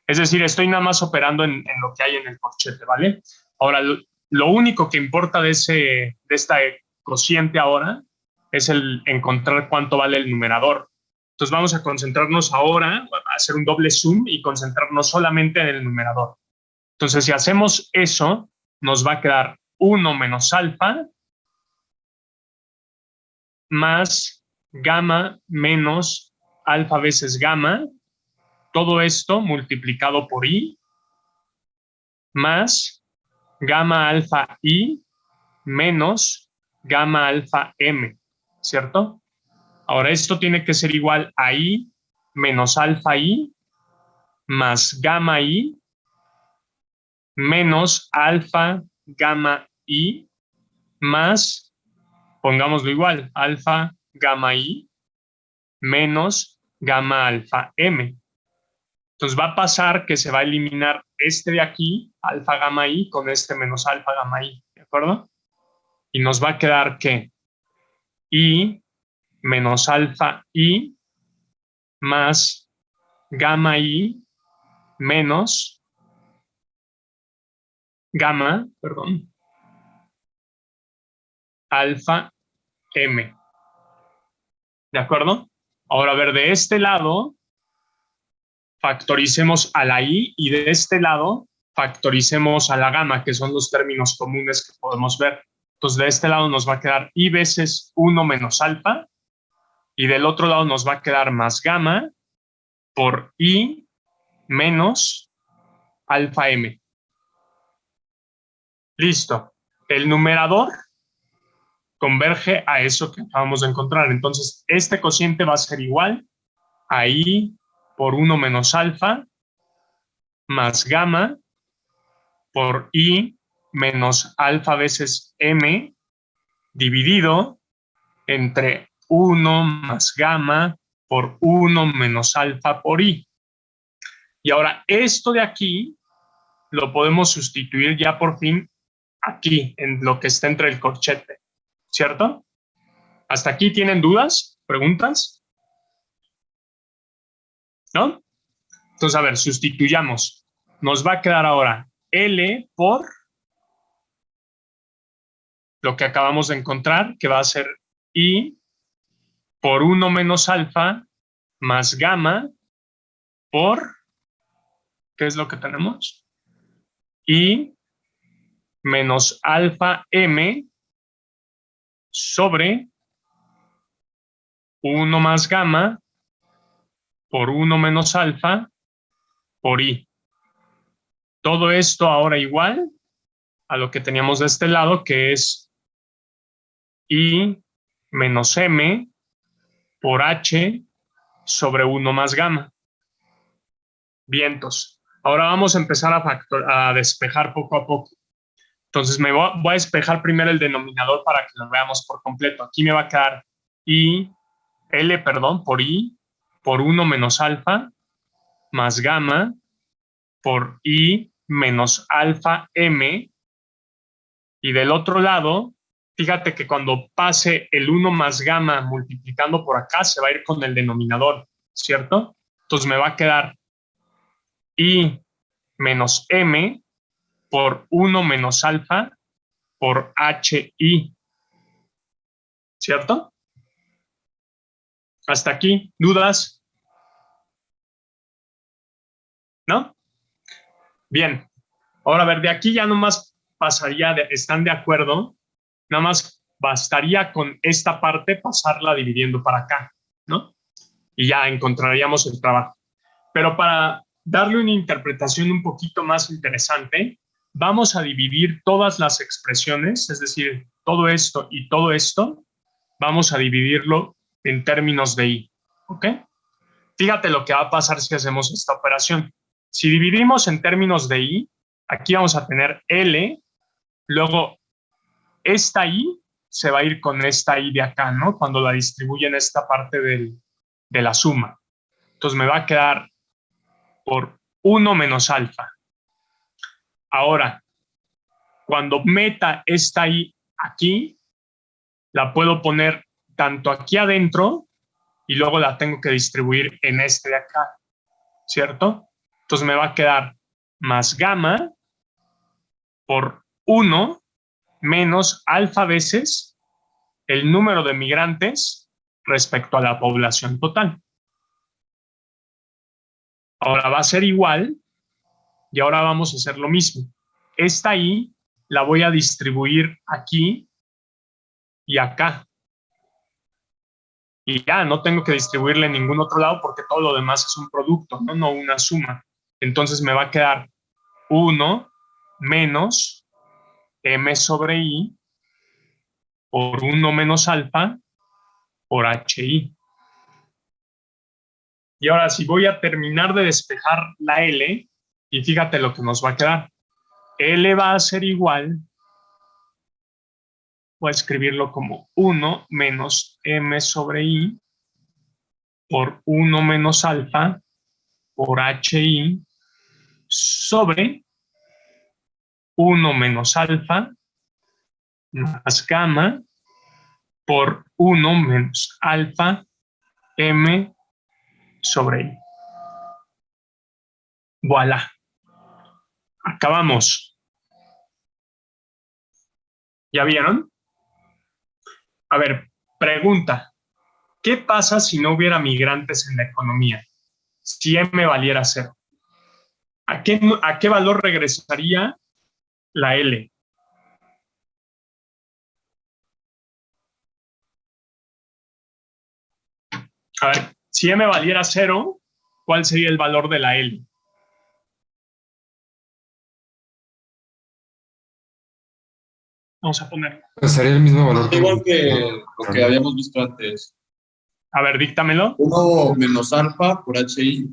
Speaker 2: Es decir, estoy nada más operando en lo que hay en el corchete, ¿vale? Ahora, lo único que importa de esta cociente ahora es el encontrar cuánto vale el numerador. Entonces vamos a concentrarnos ahora, a hacer un doble zoom y concentrarnos solamente en el numerador. Entonces si hacemos eso, nos va a quedar 1 menos alfa más gamma menos alfa veces gamma, todo esto multiplicado por i, más gamma alfa i menos gamma alfa m, ¿cierto? Ahora esto tiene que ser igual a i menos alfa i más gamma i menos alfa gamma i más, pongámoslo igual, alfa gamma i menos gamma alfa m. Entonces va a pasar que se va a eliminar este de aquí, alfa gamma i, con este menos alfa gamma i, ¿de acuerdo? Y nos va a quedar que i menos alfa i más gamma i menos gamma, perdón, alfa m. ¿De acuerdo? Ahora, a ver, de este lado factoricemos a la i y de este lado factoricemos a la gamma, que son los términos comunes que podemos ver. Entonces, de este lado nos va a quedar i veces 1 menos alfa y del otro lado nos va a quedar más gamma por i menos alfa m. Listo. El numerador converge a eso que acabamos de encontrar. Entonces, este cociente va a ser igual a i por 1 menos alfa más gamma por i menos alfa veces m dividido entre 1 más gamma por 1 menos alfa por i. Y ahora esto de aquí lo podemos sustituir ya por fin aquí, en lo que está entre el corchete, ¿cierto? ¿Hasta aquí tienen dudas? ¿Preguntas? ¿No? Entonces, a ver, sustituyamos. Nos va a quedar ahora L por lo que acabamos de encontrar, que va a ser I por 1 menos alfa más gamma por, ¿qué es lo que tenemos? I menos alfa m sobre 1 más gamma por 1 menos alfa por i. Todo esto ahora igual a lo que teníamos de este lado, que es i menos m por h sobre 1 más gamma. Vientos. Ahora vamos a empezar a despejar poco a poco. Entonces voy a despejar primero el denominador para que lo veamos por completo. Aquí me va a quedar L por i por 1 menos alfa más gamma por i menos alfa m. Y del otro lado, fíjate que cuando pase el 1 más gamma multiplicando por acá, se va a ir con el denominador, ¿cierto? Entonces me va a quedar i menos m por 1 menos alfa por hi, ¿cierto? Hasta aquí, ¿dudas? ¿No? Bien, ahora a ver, de aquí ya nomás pasaría, ¿están de acuerdo? Nada más bastaría con esta parte pasarla dividiendo para acá, ¿no? Y ya encontraríamos el trabajo. Pero para darle una interpretación un poquito más interesante, vamos a dividir todas las expresiones, es decir, todo esto y todo esto, vamos a dividirlo en términos de i, ¿ok? Fíjate lo que va a pasar si hacemos esta operación. Si dividimos en términos de i, aquí vamos a tener L, luego esta i se va a ir con esta i de acá, ¿no? Cuando la distribuyen en esta parte de la suma. Entonces me va a quedar por 1 menos alfa. Ahora, cuando meta esta i aquí, la puedo poner tanto aquí adentro y luego la tengo que distribuir en este de acá, ¿cierto? Entonces me va a quedar más gamma por 1 menos alfa veces el número de migrantes respecto a la población total. Ahora va a ser igual y ahora vamos a hacer lo mismo. Esta I la voy a distribuir aquí y acá. Y ya, no tengo que distribuirle en ningún otro lado porque todo lo demás es un producto, no una suma. Entonces me va a quedar 1 menos M sobre I por 1 menos alfa por HI. Y ahora si voy a terminar de despejar la L, y fíjate lo que nos va a quedar. L va a ser igual, voy a escribirlo como 1 menos M sobre I por 1 menos alfa por HI sobre 1 menos alfa más gamma por 1 menos alfa M sobre I. Voilà. Acabamos. ¿Ya vieron? A ver, pregunta. ¿Qué pasa si no hubiera migrantes en la economía? Si M valiera 0. ¿A qué valor regresaría la L? A ver, si M valiera 0, ¿cuál sería el valor de la L? Vamos a poner.
Speaker 1: Pues sería el mismo valor.
Speaker 8: Igual que lo que habíamos visto antes.
Speaker 2: A ver, díctamelo.
Speaker 8: 1 menos alfa por HI.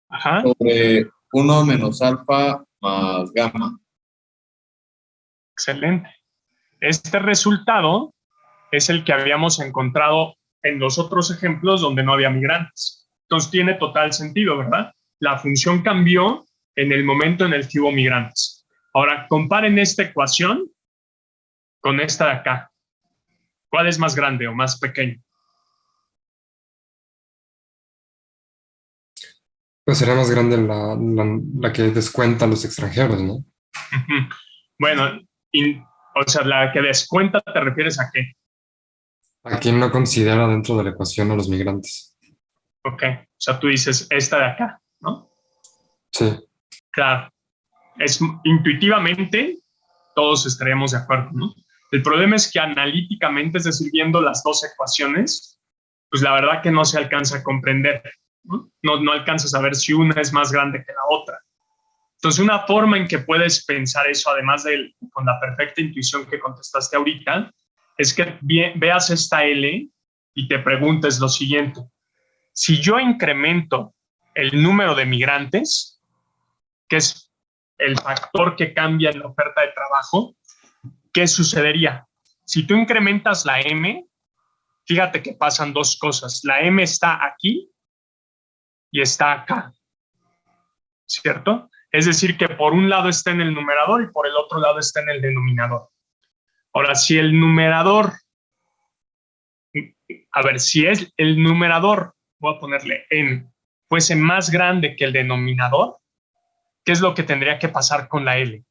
Speaker 2: Ajá.
Speaker 8: Sobre 1 menos alfa más gamma.
Speaker 2: Excelente. Este resultado es el que habíamos encontrado en los otros ejemplos donde no había migrantes. Entonces tiene total sentido, ¿verdad? La función cambió en el momento en el que hubo migrantes. Ahora, comparen esta ecuación con esta de acá. ¿Cuál es más grande o más pequeño?
Speaker 1: Pues sería más grande la que descuenta a los extranjeros, ¿no?
Speaker 2: Bueno, o sea, la que descuenta, ¿te refieres a qué?
Speaker 1: ¿A quién no considera dentro de la ecuación a los migrantes?
Speaker 2: Ok, o sea, tú dices esta de acá, ¿no?
Speaker 1: Sí.
Speaker 2: Claro, intuitivamente todos estaríamos de acuerdo, ¿no? El problema es que analíticamente, es decir, viendo las dos ecuaciones, pues la verdad que no se alcanza a comprender, ¿no? No alcanzas a ver si una es más grande que la otra. Entonces, una forma en que puedes pensar eso, además de con la perfecta intuición que contestaste ahorita, es que veas esta L y te preguntes lo siguiente. Si yo incremento el número de migrantes, que es el factor que cambia en la oferta de trabajo, ¿qué sucedería? Si tú incrementas la M, fíjate que pasan dos cosas. La M está aquí y está acá, ¿cierto? Es decir, que por un lado está en el numerador y por el otro lado está en el denominador. Ahora, si el numerador, si es el numerador, voy a ponerle N, fuese más grande que el denominador, ¿qué es lo que tendría que pasar con la L?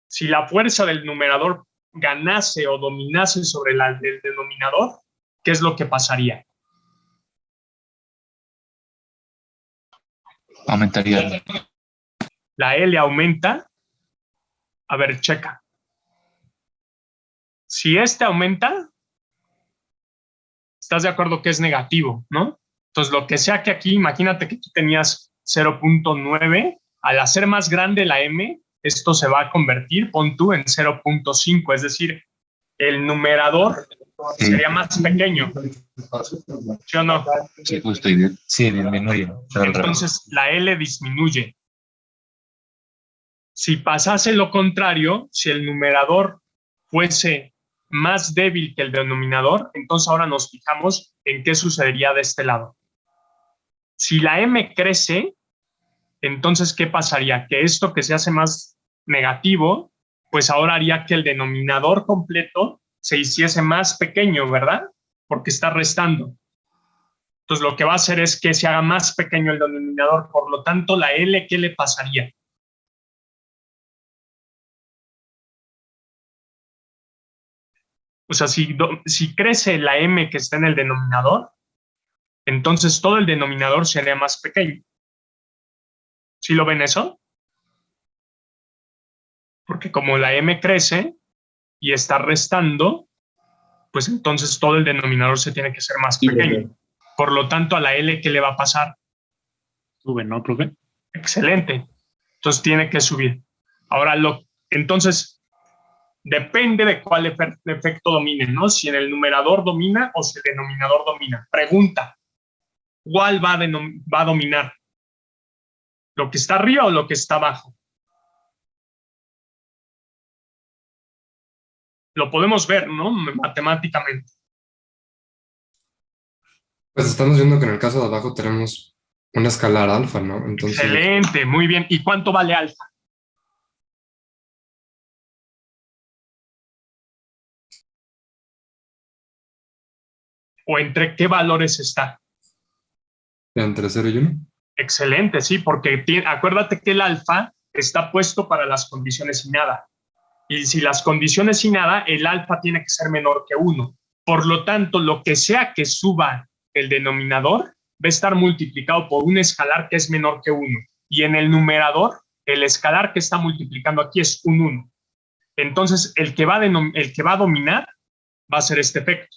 Speaker 2: Si la fuerza del numerador ganase o dominase sobre la del denominador, ¿qué es lo que pasaría?
Speaker 7: Aumentaría.
Speaker 2: La L aumenta. A ver, checa. Si este aumenta, estás de acuerdo que es negativo, ¿no? Entonces, lo que sea que aquí, imagínate que tú tenías 0.9, al hacer más grande la M, esto se va a convertir, pon tú, en 0.5, es decir, el numerador sería más pequeño. ¿Sí o no?
Speaker 7: Sí, justo, sí, disminuye.
Speaker 2: Entonces, la L disminuye. Si pasase lo contrario, si el numerador fuese más débil que el denominador, entonces ahora nos fijamos en qué sucedería de este lado. Si la M crece, entonces, ¿qué pasaría? Que esto que se hace más negativo, pues ahora haría que el denominador completo se hiciese más pequeño, ¿verdad? Porque está restando. Entonces, lo que va a hacer es que se haga más pequeño el denominador. Por lo tanto, la L, ¿qué le pasaría? O sea, si crece la m que está en el denominador, entonces todo el denominador sería más pequeño. ¿Sí lo ven eso? Porque como la m crece y está restando, pues entonces todo el denominador se tiene que ser más pequeño. Por lo tanto, a la L, ¿qué le va a pasar?
Speaker 4: Sube, ¿no, profe?
Speaker 2: Excelente. Entonces tiene que subir. Ahora, entonces, depende de cuál efecto domine, ¿no? Si en el numerador domina o si el denominador domina. Pregunta, ¿cuál va a dominar? ¿Lo que está arriba o lo que está abajo? Lo podemos ver, ¿no? Matemáticamente.
Speaker 1: Pues estamos viendo que en el caso de abajo tenemos una escalar alfa, ¿no? Entonces,
Speaker 2: excelente, muy bien. ¿Y cuánto vale alfa? ¿O entre qué valores está?
Speaker 1: entre 0 y 1.
Speaker 2: Excelente, sí, porque acuérdate que el alfa está puesto para las condiciones y nada. Y si las condiciones y nada, el alfa tiene que ser menor que 1. Por lo tanto, lo que sea que suba el denominador va a estar multiplicado por un escalar que es menor que 1. Y en el numerador, el escalar que está multiplicando aquí es un 1. Entonces, el que va a dominar va a ser este efecto.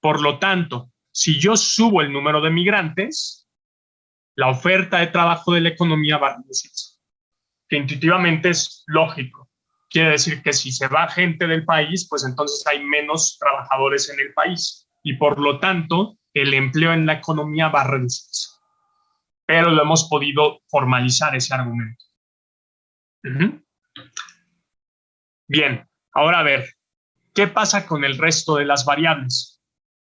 Speaker 2: Por lo tanto, si yo subo el número de migrantes, la oferta de trabajo de la economía va a reducirse, que intuitivamente es lógico. Quiere decir que si se va gente del país, pues entonces hay menos trabajadores en el país y por lo tanto el empleo en la economía va a reducirse. Pero lo hemos podido formalizar ese argumento. Bien, ahora a ver, ¿qué pasa con el resto de las variables?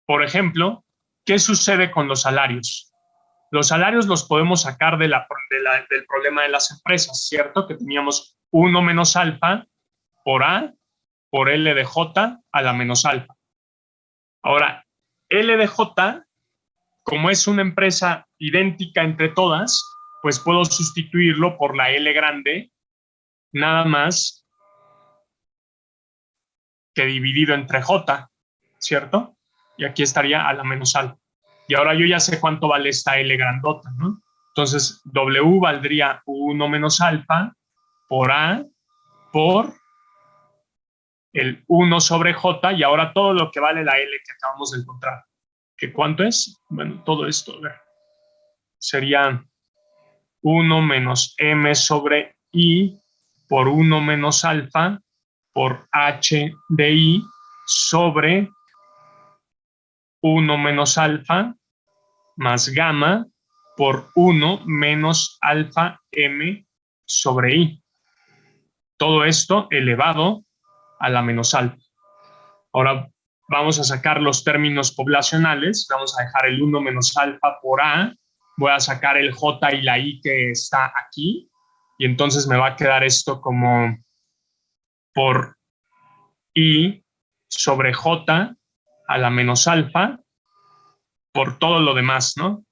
Speaker 2: Por ejemplo, ¿qué sucede con los salarios? Los salarios los podemos sacar del problema de las empresas, ¿cierto? Que teníamos 1 menos alfa por A por L de J a la menos alfa. Ahora, L de J, como es una empresa idéntica entre todas, pues puedo sustituirlo por la L grande, nada más que dividido entre J, ¿cierto? Y aquí estaría a la menos alfa. Y ahora yo ya sé cuánto vale esta L grandota, ¿no? Entonces, W valdría 1 menos alfa por A por el 1 sobre J y ahora todo lo que vale la L que acabamos de encontrar. ¿Que cuánto es? Bueno, todo esto, a ver, sería 1 menos M sobre I por 1 menos alfa por H de I sobre 1 menos alfa más gamma por 1 menos alfa M sobre I. Todo esto elevado a la menos alfa. Ahora vamos a sacar los términos poblacionales. Vamos a dejar el 1 menos alfa por A. Voy a sacar el J y la I que está aquí. Y entonces me va a quedar esto como por I sobre J a la menos alfa por todo lo demás, ¿no?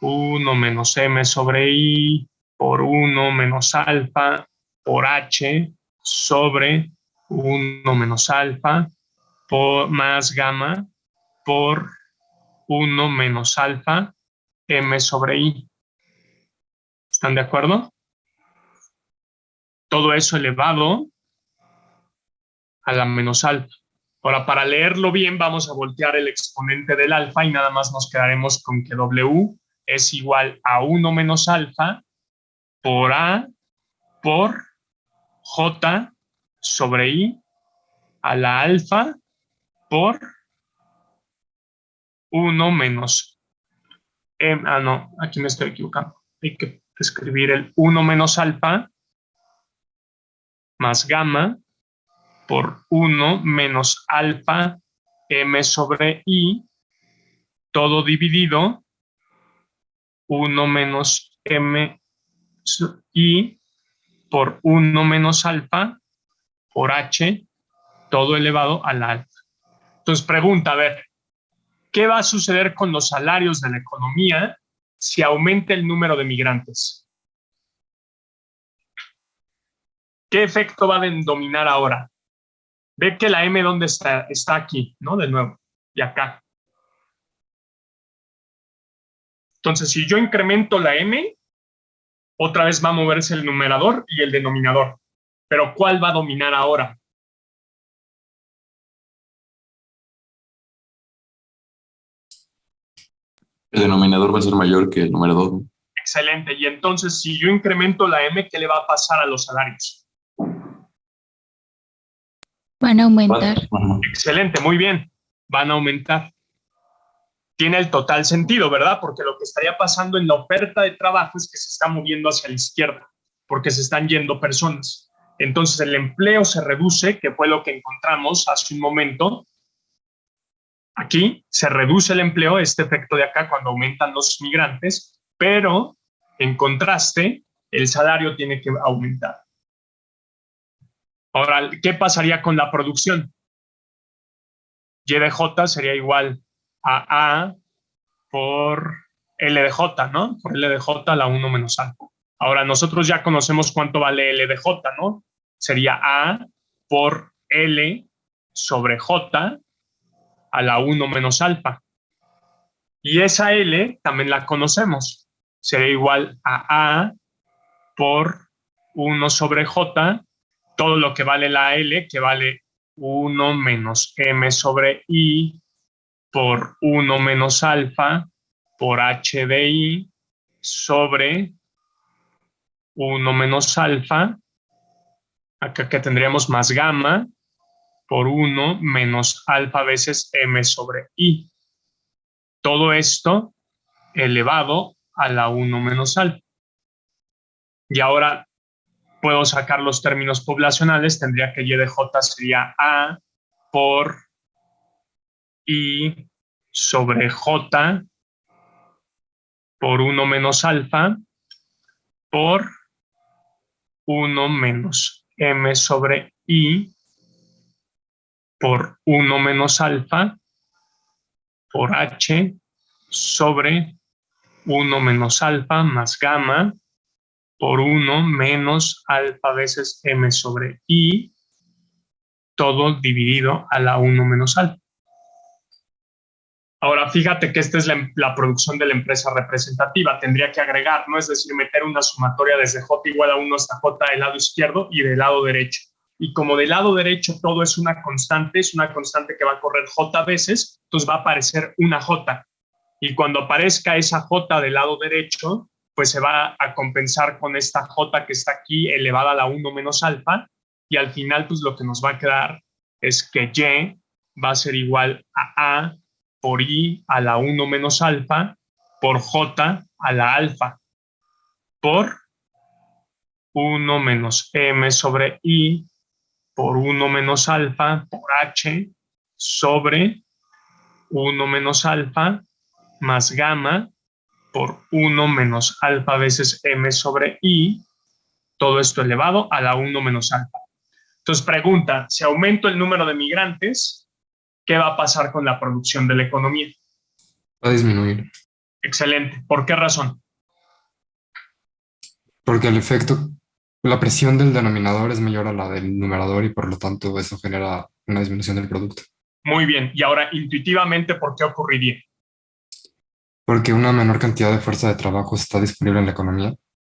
Speaker 2: 1 menos M sobre I por 1 menos alfa por H sobre 1 menos alfa por más gamma por 1 menos alfa M sobre I. ¿Están de acuerdo? Todo eso elevado a la menos alfa. Ahora, para leerlo bien, vamos a voltear el exponente del alfa y nada más nos quedaremos con que W es igual a 1 menos alfa por A por J sobre I a la alfa por 1 menos M. Ah, no, aquí me estoy equivocando. Hay que escribir el 1 menos alfa más gamma por 1 menos alfa M sobre I, todo dividido 1 menos M I por 1 menos alfa por H, todo elevado a la alfa. Entonces pregunta, a ver, ¿qué va a suceder con los salarios de la economía si aumenta el número de migrantes? ¿Qué efecto va a dominar ahora? Ve que la M, ¿dónde está? Está aquí, ¿no? De nuevo, y acá. Entonces, si yo incremento la M, otra vez va a moverse el numerador y el denominador. Pero ¿cuál va a dominar ahora?
Speaker 6: El denominador va a ser mayor que el numerador, ¿no?
Speaker 2: Excelente. Y entonces, si yo incremento la M, ¿qué le va a pasar a los salarios?
Speaker 5: Van a aumentar.
Speaker 2: Excelente, muy bien. Van a aumentar. Tiene el total sentido, ¿verdad? Porque lo que estaría pasando en la oferta de trabajo es que se está moviendo hacia la izquierda, porque se están yendo personas. Entonces el empleo se reduce, que fue lo que encontramos hace un momento. Aquí se reduce el empleo, este efecto de acá, cuando aumentan los migrantes, pero en contraste, el salario tiene que aumentar. Ahora, ¿qué pasaría con la producción? Y de J sería igual a A por L de J, ¿no? Por L de J a la 1 menos alfa. Ahora, nosotros ya conocemos cuánto vale L de J, ¿no? Sería A por L sobre J a la 1 menos alfa. Y esa L también la conocemos. Sería igual a A por 1 sobre J, todo lo que vale la L, que vale 1 menos M sobre I por 1 menos alfa por H de I sobre 1 menos alfa, acá que tendríamos más gamma, por 1 menos alfa veces M sobre I. Todo esto elevado a la 1 menos alfa. Y ahora puedo sacar los términos poblacionales, tendría que Y de J sería A por I sobre J por 1 menos alfa por 1 menos M sobre I por 1 menos alfa por H sobre 1 menos alfa más gamma por 1 menos alfa veces M sobre I, todo dividido a la 1 menos alfa. Ahora, fíjate que esta es la producción de la empresa representativa. Tendría que agregar, ¿no? Es decir, meter una sumatoria desde J igual a 1 hasta J del lado izquierdo y del lado derecho. Y como del lado derecho todo es una constante que va a correr J veces, entonces va a aparecer una J. Y cuando aparezca esa J del lado derecho, pues se va a compensar con esta J que está aquí elevada a la 1 menos alfa. Y al final, pues lo que nos va a quedar es que Y va a ser igual a por I a la 1 menos alfa por J a la alfa por 1 menos M sobre I por 1 menos alfa por H sobre 1 menos alfa más gamma por 1 menos alfa veces M sobre I, todo esto elevado a la 1 menos alfa. Entonces pregunta, si aumento el número de migrantes, ¿qué va a pasar con la producción de la economía?
Speaker 1: Va a disminuir.
Speaker 2: Excelente. ¿Por qué razón?
Speaker 1: Porque el efecto, la presión del denominador es mayor a la del numerador y por lo tanto eso genera una disminución del producto.
Speaker 2: Muy bien. Y ahora, intuitivamente, ¿por qué ocurriría?
Speaker 1: Porque una menor cantidad de fuerza de trabajo está disponible en la economía.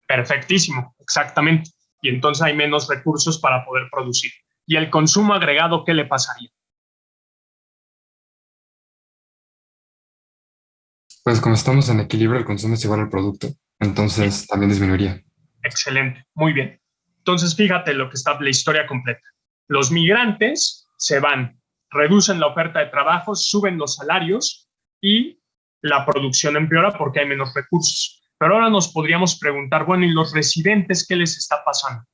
Speaker 2: Perfectísimo, exactamente. Y entonces hay menos recursos para poder producir. ¿Y el consumo agregado qué le pasaría?
Speaker 1: Pues como estamos en equilibrio, el consumo es igual al producto, entonces también disminuiría.
Speaker 2: Excelente, muy bien. Entonces fíjate lo que está la historia completa. Los migrantes se van, reducen la oferta de trabajo, suben los salarios y la producción empeora porque hay menos recursos. Pero ahora nos podríamos preguntar, bueno, ¿y los residentes qué les está pasando?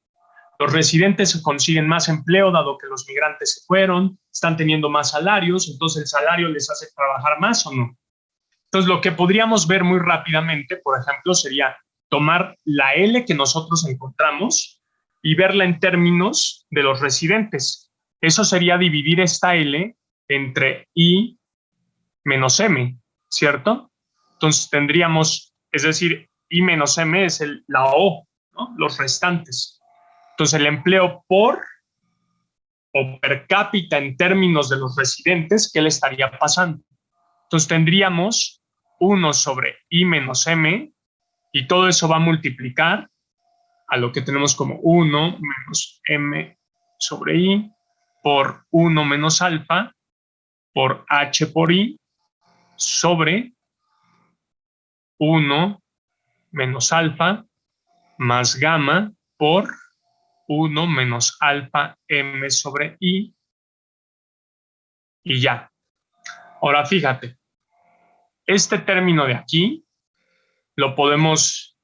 Speaker 2: Los residentes consiguen más empleo dado que los migrantes se fueron, están teniendo más salarios, entonces el salario les hace trabajar más o no. Entonces lo que podríamos ver muy rápidamente, por ejemplo, sería tomar la L que nosotros encontramos y verla en términos de los residentes. Eso sería dividir esta L entre I menos M, ¿cierto? Entonces tendríamos, es decir, I menos M es la O, ¿no? Los restantes. Entonces el empleo por o per cápita en términos de los residentes, ¿qué le estaría pasando? Entonces tendríamos 1 sobre I menos M, y todo eso va a multiplicar a lo que tenemos como 1 menos M sobre I por 1 menos alfa por H por I sobre 1 menos alfa más gamma por 1 menos alfa M sobre I, y ya. Ahora fíjate, este término de aquí lo podemos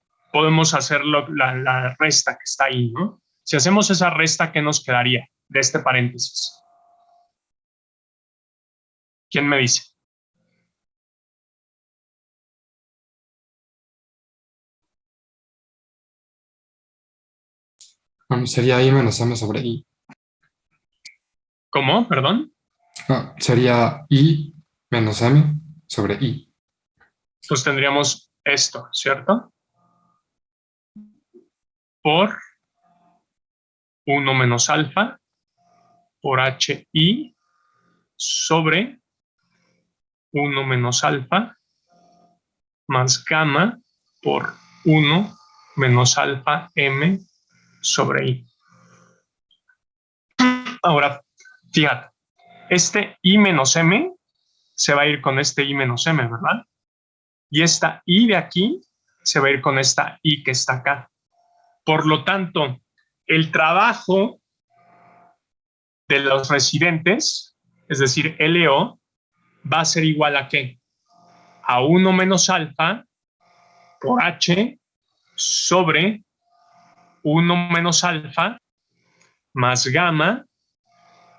Speaker 2: hacer la resta que está ahí, ¿no? Si hacemos esa resta, ¿qué nos quedaría de este paréntesis? ¿Quién me dice?
Speaker 1: Sería I menos M sobre I.
Speaker 2: ¿Cómo? Perdón.
Speaker 1: Sería I menos M sobre I.
Speaker 2: Pues tendríamos esto, ¿cierto? Por 1 menos alfa por HI sobre 1 menos alfa más gamma por 1 menos alfa M sobre I. Ahora, fíjate, este I menos M se va a ir con este I menos M, ¿verdad? Y esta I de aquí se va a ir con esta I que está acá. Por lo tanto, el trabajo de los residentes, es decir, LO, va a ser igual a ¿qué? A 1 menos alfa por H sobre 1 menos alfa más gamma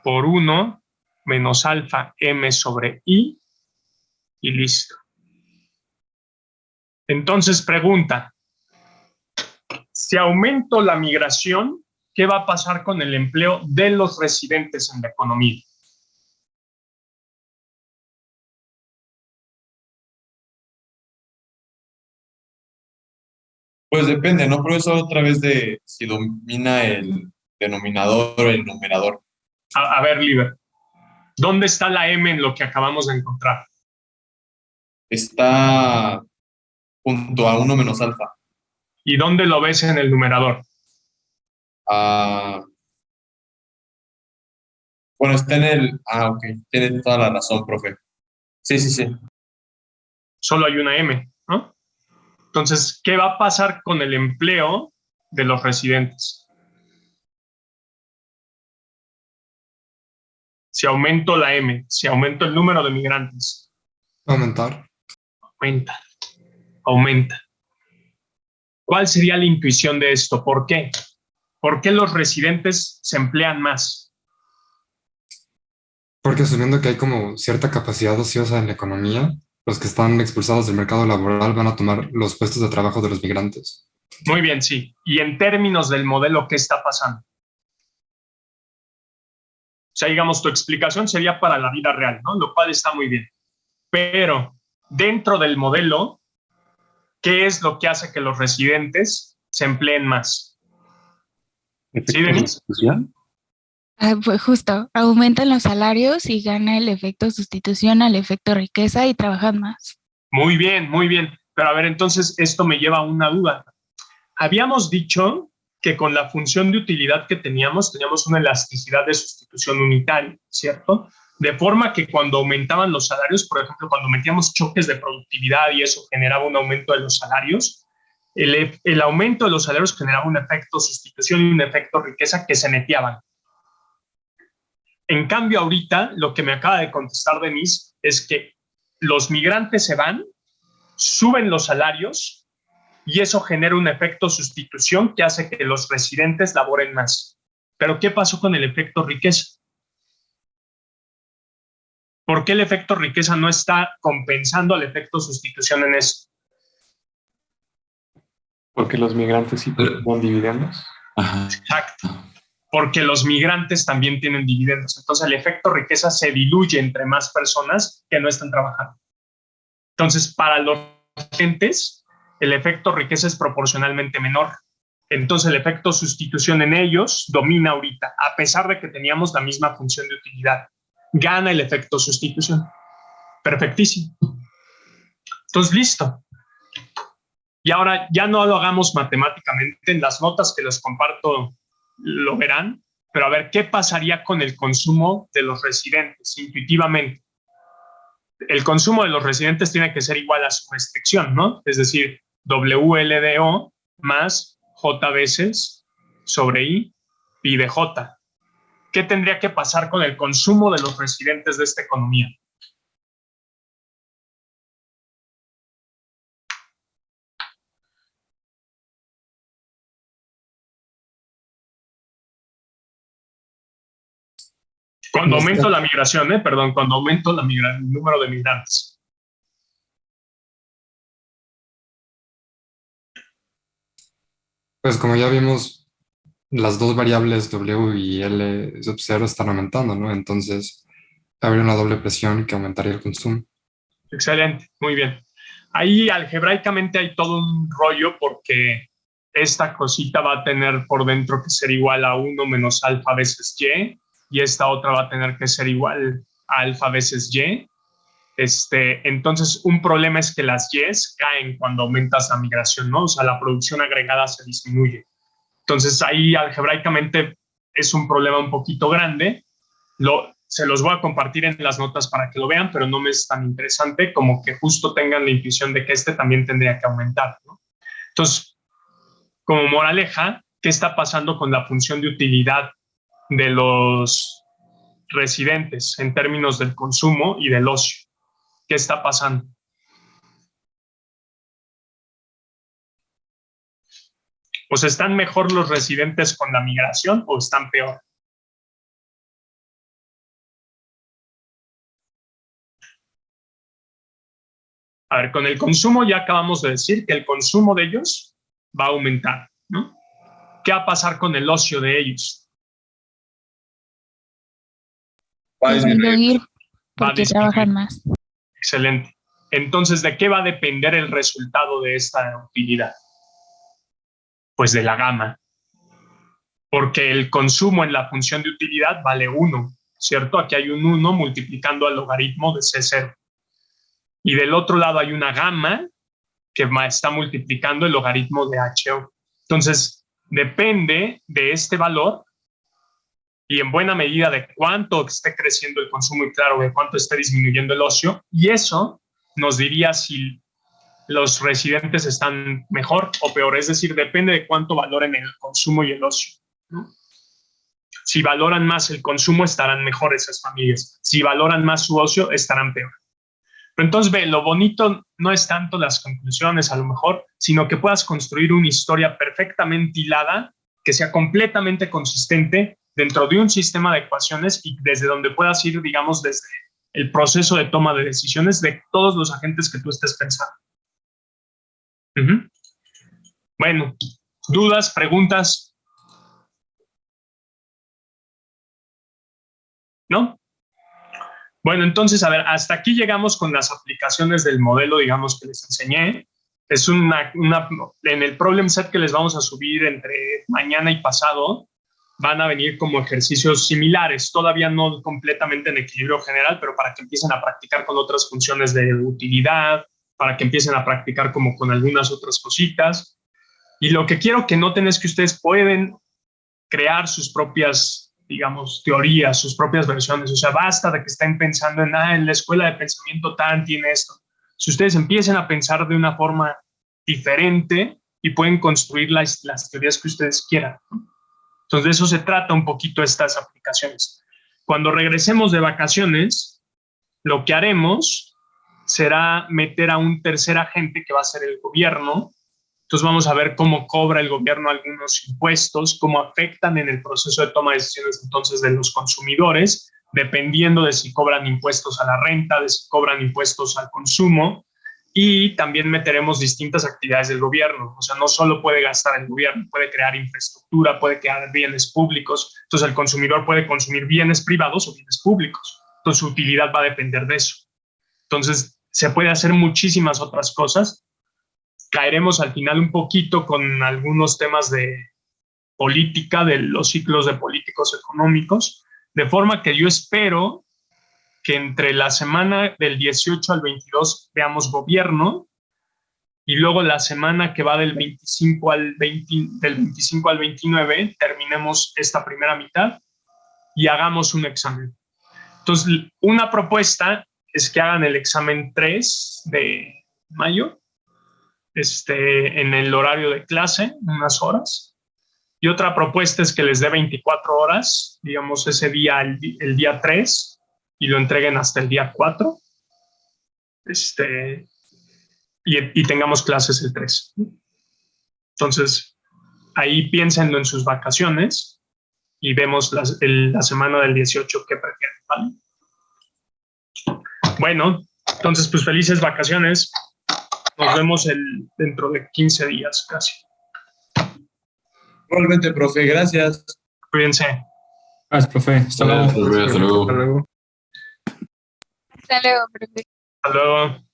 Speaker 2: por 1 menos alfa M sobre I, y listo. Entonces pregunta, si aumento la migración, ¿qué va a pasar con el empleo de los residentes en la economía?
Speaker 8: Pues depende, ¿no? Pero eso otra vez de si domina el denominador o el numerador.
Speaker 2: A ver, Liber, ¿dónde está la M en lo que acabamos de encontrar?
Speaker 8: Está junto a 1 menos alfa.
Speaker 2: ¿Y dónde lo ves en el numerador?
Speaker 8: Bueno, está en el... ok. Tienes toda la razón, profe. Sí.
Speaker 2: Solo hay una M, ¿no? Entonces, ¿qué va a pasar con el empleo de los residentes? Si aumento la M, si aumento el número de migrantes.
Speaker 1: Aumentar.
Speaker 2: Aumenta. ¿Cuál sería la intuición de esto? ¿Por qué? ¿Por qué los residentes se emplean más?
Speaker 1: Porque asumiendo que hay como cierta capacidad ociosa en la economía, los que están expulsados del mercado laboral van a tomar los puestos de trabajo de los migrantes.
Speaker 2: Muy bien, sí. Y en términos del modelo, ¿qué está pasando? O sea, digamos, tu explicación sería para la vida real, ¿no? Lo cual está muy bien. Pero dentro del modelo, ¿qué es lo que hace que los residentes se empleen más? ¿Sí, Denise?
Speaker 5: Pues justo, aumentan los salarios y gana el efecto sustitución al efecto riqueza y trabajan más.
Speaker 2: Muy bien, muy bien. Pero a ver, entonces esto me lleva a una duda. Habíamos dicho que con la función de utilidad que teníamos una elasticidad de sustitución unitaria, ¿cierto? De forma que cuando aumentaban los salarios, por ejemplo, cuando metíamos choques de productividad y eso generaba un aumento de los salarios, el aumento de los salarios generaba un efecto sustitución y un efecto riqueza que se neteaban. En cambio, ahorita lo que me acaba de contestar Denise es que los migrantes se van, suben los salarios y eso genera un efecto sustitución que hace que los residentes laboren más. Pero ¿qué pasó con el efecto riqueza? ¿Por qué el efecto riqueza no está compensando al efecto sustitución en eso?
Speaker 10: Porque los migrantes sí tienen dividendos.
Speaker 2: Exacto. Porque los migrantes también tienen dividendos. Entonces el efecto riqueza se diluye entre más personas que no están trabajando. Entonces, para los agentes, el efecto riqueza es proporcionalmente menor. Entonces el efecto sustitución en ellos domina ahorita, a pesar de que teníamos la misma función de utilidad. Gana el efecto sustitución. Perfectísimo. Entonces, listo. Y ahora ya no lo hagamos matemáticamente, en las notas que les comparto lo verán, pero a ver, ¿qué pasaría con el consumo de los residentes intuitivamente? El consumo de los residentes tiene que ser igual a su restricción, ¿no? Es decir, WLDO más J veces sobre I pi de J. ¿Qué tendría que pasar con el consumo de los residentes de esta economía? Cuando aumento la migración, cuando aumento el número de migrantes.
Speaker 1: Pues como ya vimos, las dos variables W y L sub 0 están aumentando, ¿no? Entonces, habría una doble presión que aumentaría el consumo.
Speaker 2: Excelente, muy bien. Ahí algebraicamente hay todo un rollo porque esta cosita va a tener por dentro que ser igual a 1 menos alfa veces Y esta otra va a tener que ser igual a alfa veces Y. Entonces, un problema es que las Y's caen cuando aumentas la migración, ¿no? O sea, la producción agregada se disminuye. Entonces, ahí algebraicamente es un problema un poquito grande. Se los voy a compartir en las notas para que lo vean, pero no me es tan interesante como que justo tengan la intuición de que también tendría que aumentar, ¿no? Entonces, como moraleja, ¿qué está pasando con la función de utilidad de los residentes en términos del consumo y del ocio? ¿Qué está pasando? O sea, ¿están mejor los residentes con la migración o están peor? A ver, con el consumo ya acabamos de decir que el consumo de ellos va a aumentar, ¿no? ¿Qué va a pasar con el ocio de ellos?
Speaker 5: Va a disminuir porque trabajan más.
Speaker 2: Excelente. Entonces, ¿de qué va a depender el resultado de esta utilidad? Pues de la gama. Porque el consumo en la función de utilidad vale 1, ¿cierto? Aquí hay un 1 multiplicando al logaritmo de C0. Y del otro lado hay una gama que está multiplicando el logaritmo de HO. Entonces, depende de este valor y en buena medida de cuánto esté creciendo el consumo y claro, de cuánto esté disminuyendo el ocio. Y eso nos diría si los residentes están mejor o peor. Es decir, depende de cuánto valoren el consumo y el ocio, ¿no? Si valoran más el consumo, estarán mejor esas familias. Si valoran más su ocio, estarán peor. Pero entonces, ve, lo bonito no es tanto las conclusiones, a lo mejor, sino que puedas construir una historia perfectamente hilada, que sea completamente consistente dentro de un sistema de ecuaciones y desde donde puedas ir, digamos, desde el proceso de toma de decisiones de todos los agentes que tú estés pensando. Bueno, ¿dudas, preguntas? ¿No? Bueno, entonces, a ver, hasta aquí llegamos con las aplicaciones del modelo, digamos, que les enseñé. Es en el problem set que les vamos a subir entre mañana y pasado, van a venir como ejercicios similares, todavía no completamente en equilibrio general, pero para que empiecen a practicar con otras funciones de utilidad, para que empiecen a practicar como con algunas otras cositas. Y lo que quiero que noten es que ustedes pueden crear sus propias, digamos, teorías, sus propias versiones. O sea, basta de que estén pensando en la escuela de pensamiento tan tiene esto. Si ustedes empiecen a pensar de una forma diferente y pueden construir las teorías que ustedes quieran, ¿no? Entonces, de eso se trata un poquito estas aplicaciones. Cuando regresemos de vacaciones, lo que haremos será meter a un tercer agente que va a ser el gobierno. Entonces vamos a ver cómo cobra el gobierno algunos impuestos, cómo afectan en el proceso de toma de decisiones entonces de los consumidores, dependiendo de si cobran impuestos a la renta, de si cobran impuestos al consumo, y también meteremos distintas actividades del gobierno. O sea, no solo puede gastar el gobierno, puede crear infraestructura, puede crear bienes públicos. Entonces el consumidor puede consumir bienes privados o bienes públicos. Entonces su utilidad va a depender de eso. Entonces se puede hacer muchísimas otras cosas caeremos al final un poquito con algunos temas de política, de los ciclos de políticos económicos, de forma que yo espero que entre la semana del 18 al 22 veamos gobierno y luego la semana que va del 25 al 29 terminemos esta primera mitad y hagamos un examen. Entonces, una propuesta es que hagan el examen 3 de mayo en el horario de clase, unas horas. Y otra propuesta es que les dé 24 horas, digamos ese día, el día 3, y lo entreguen hasta el día 4. Y tengamos clases el 3. Entonces, ahí piénsenlo en sus vacaciones y vemos la semana del 18 qué prefieren, ¿vale? Bueno, entonces, pues felices vacaciones. Nos vemos dentro de 15 días casi.
Speaker 8: Igualmente, profe, gracias.
Speaker 2: Cuídense.
Speaker 10: Gracias, profe. Hasta luego.
Speaker 6: Hasta luego.
Speaker 5: Hasta luego, profe.
Speaker 2: Hasta luego.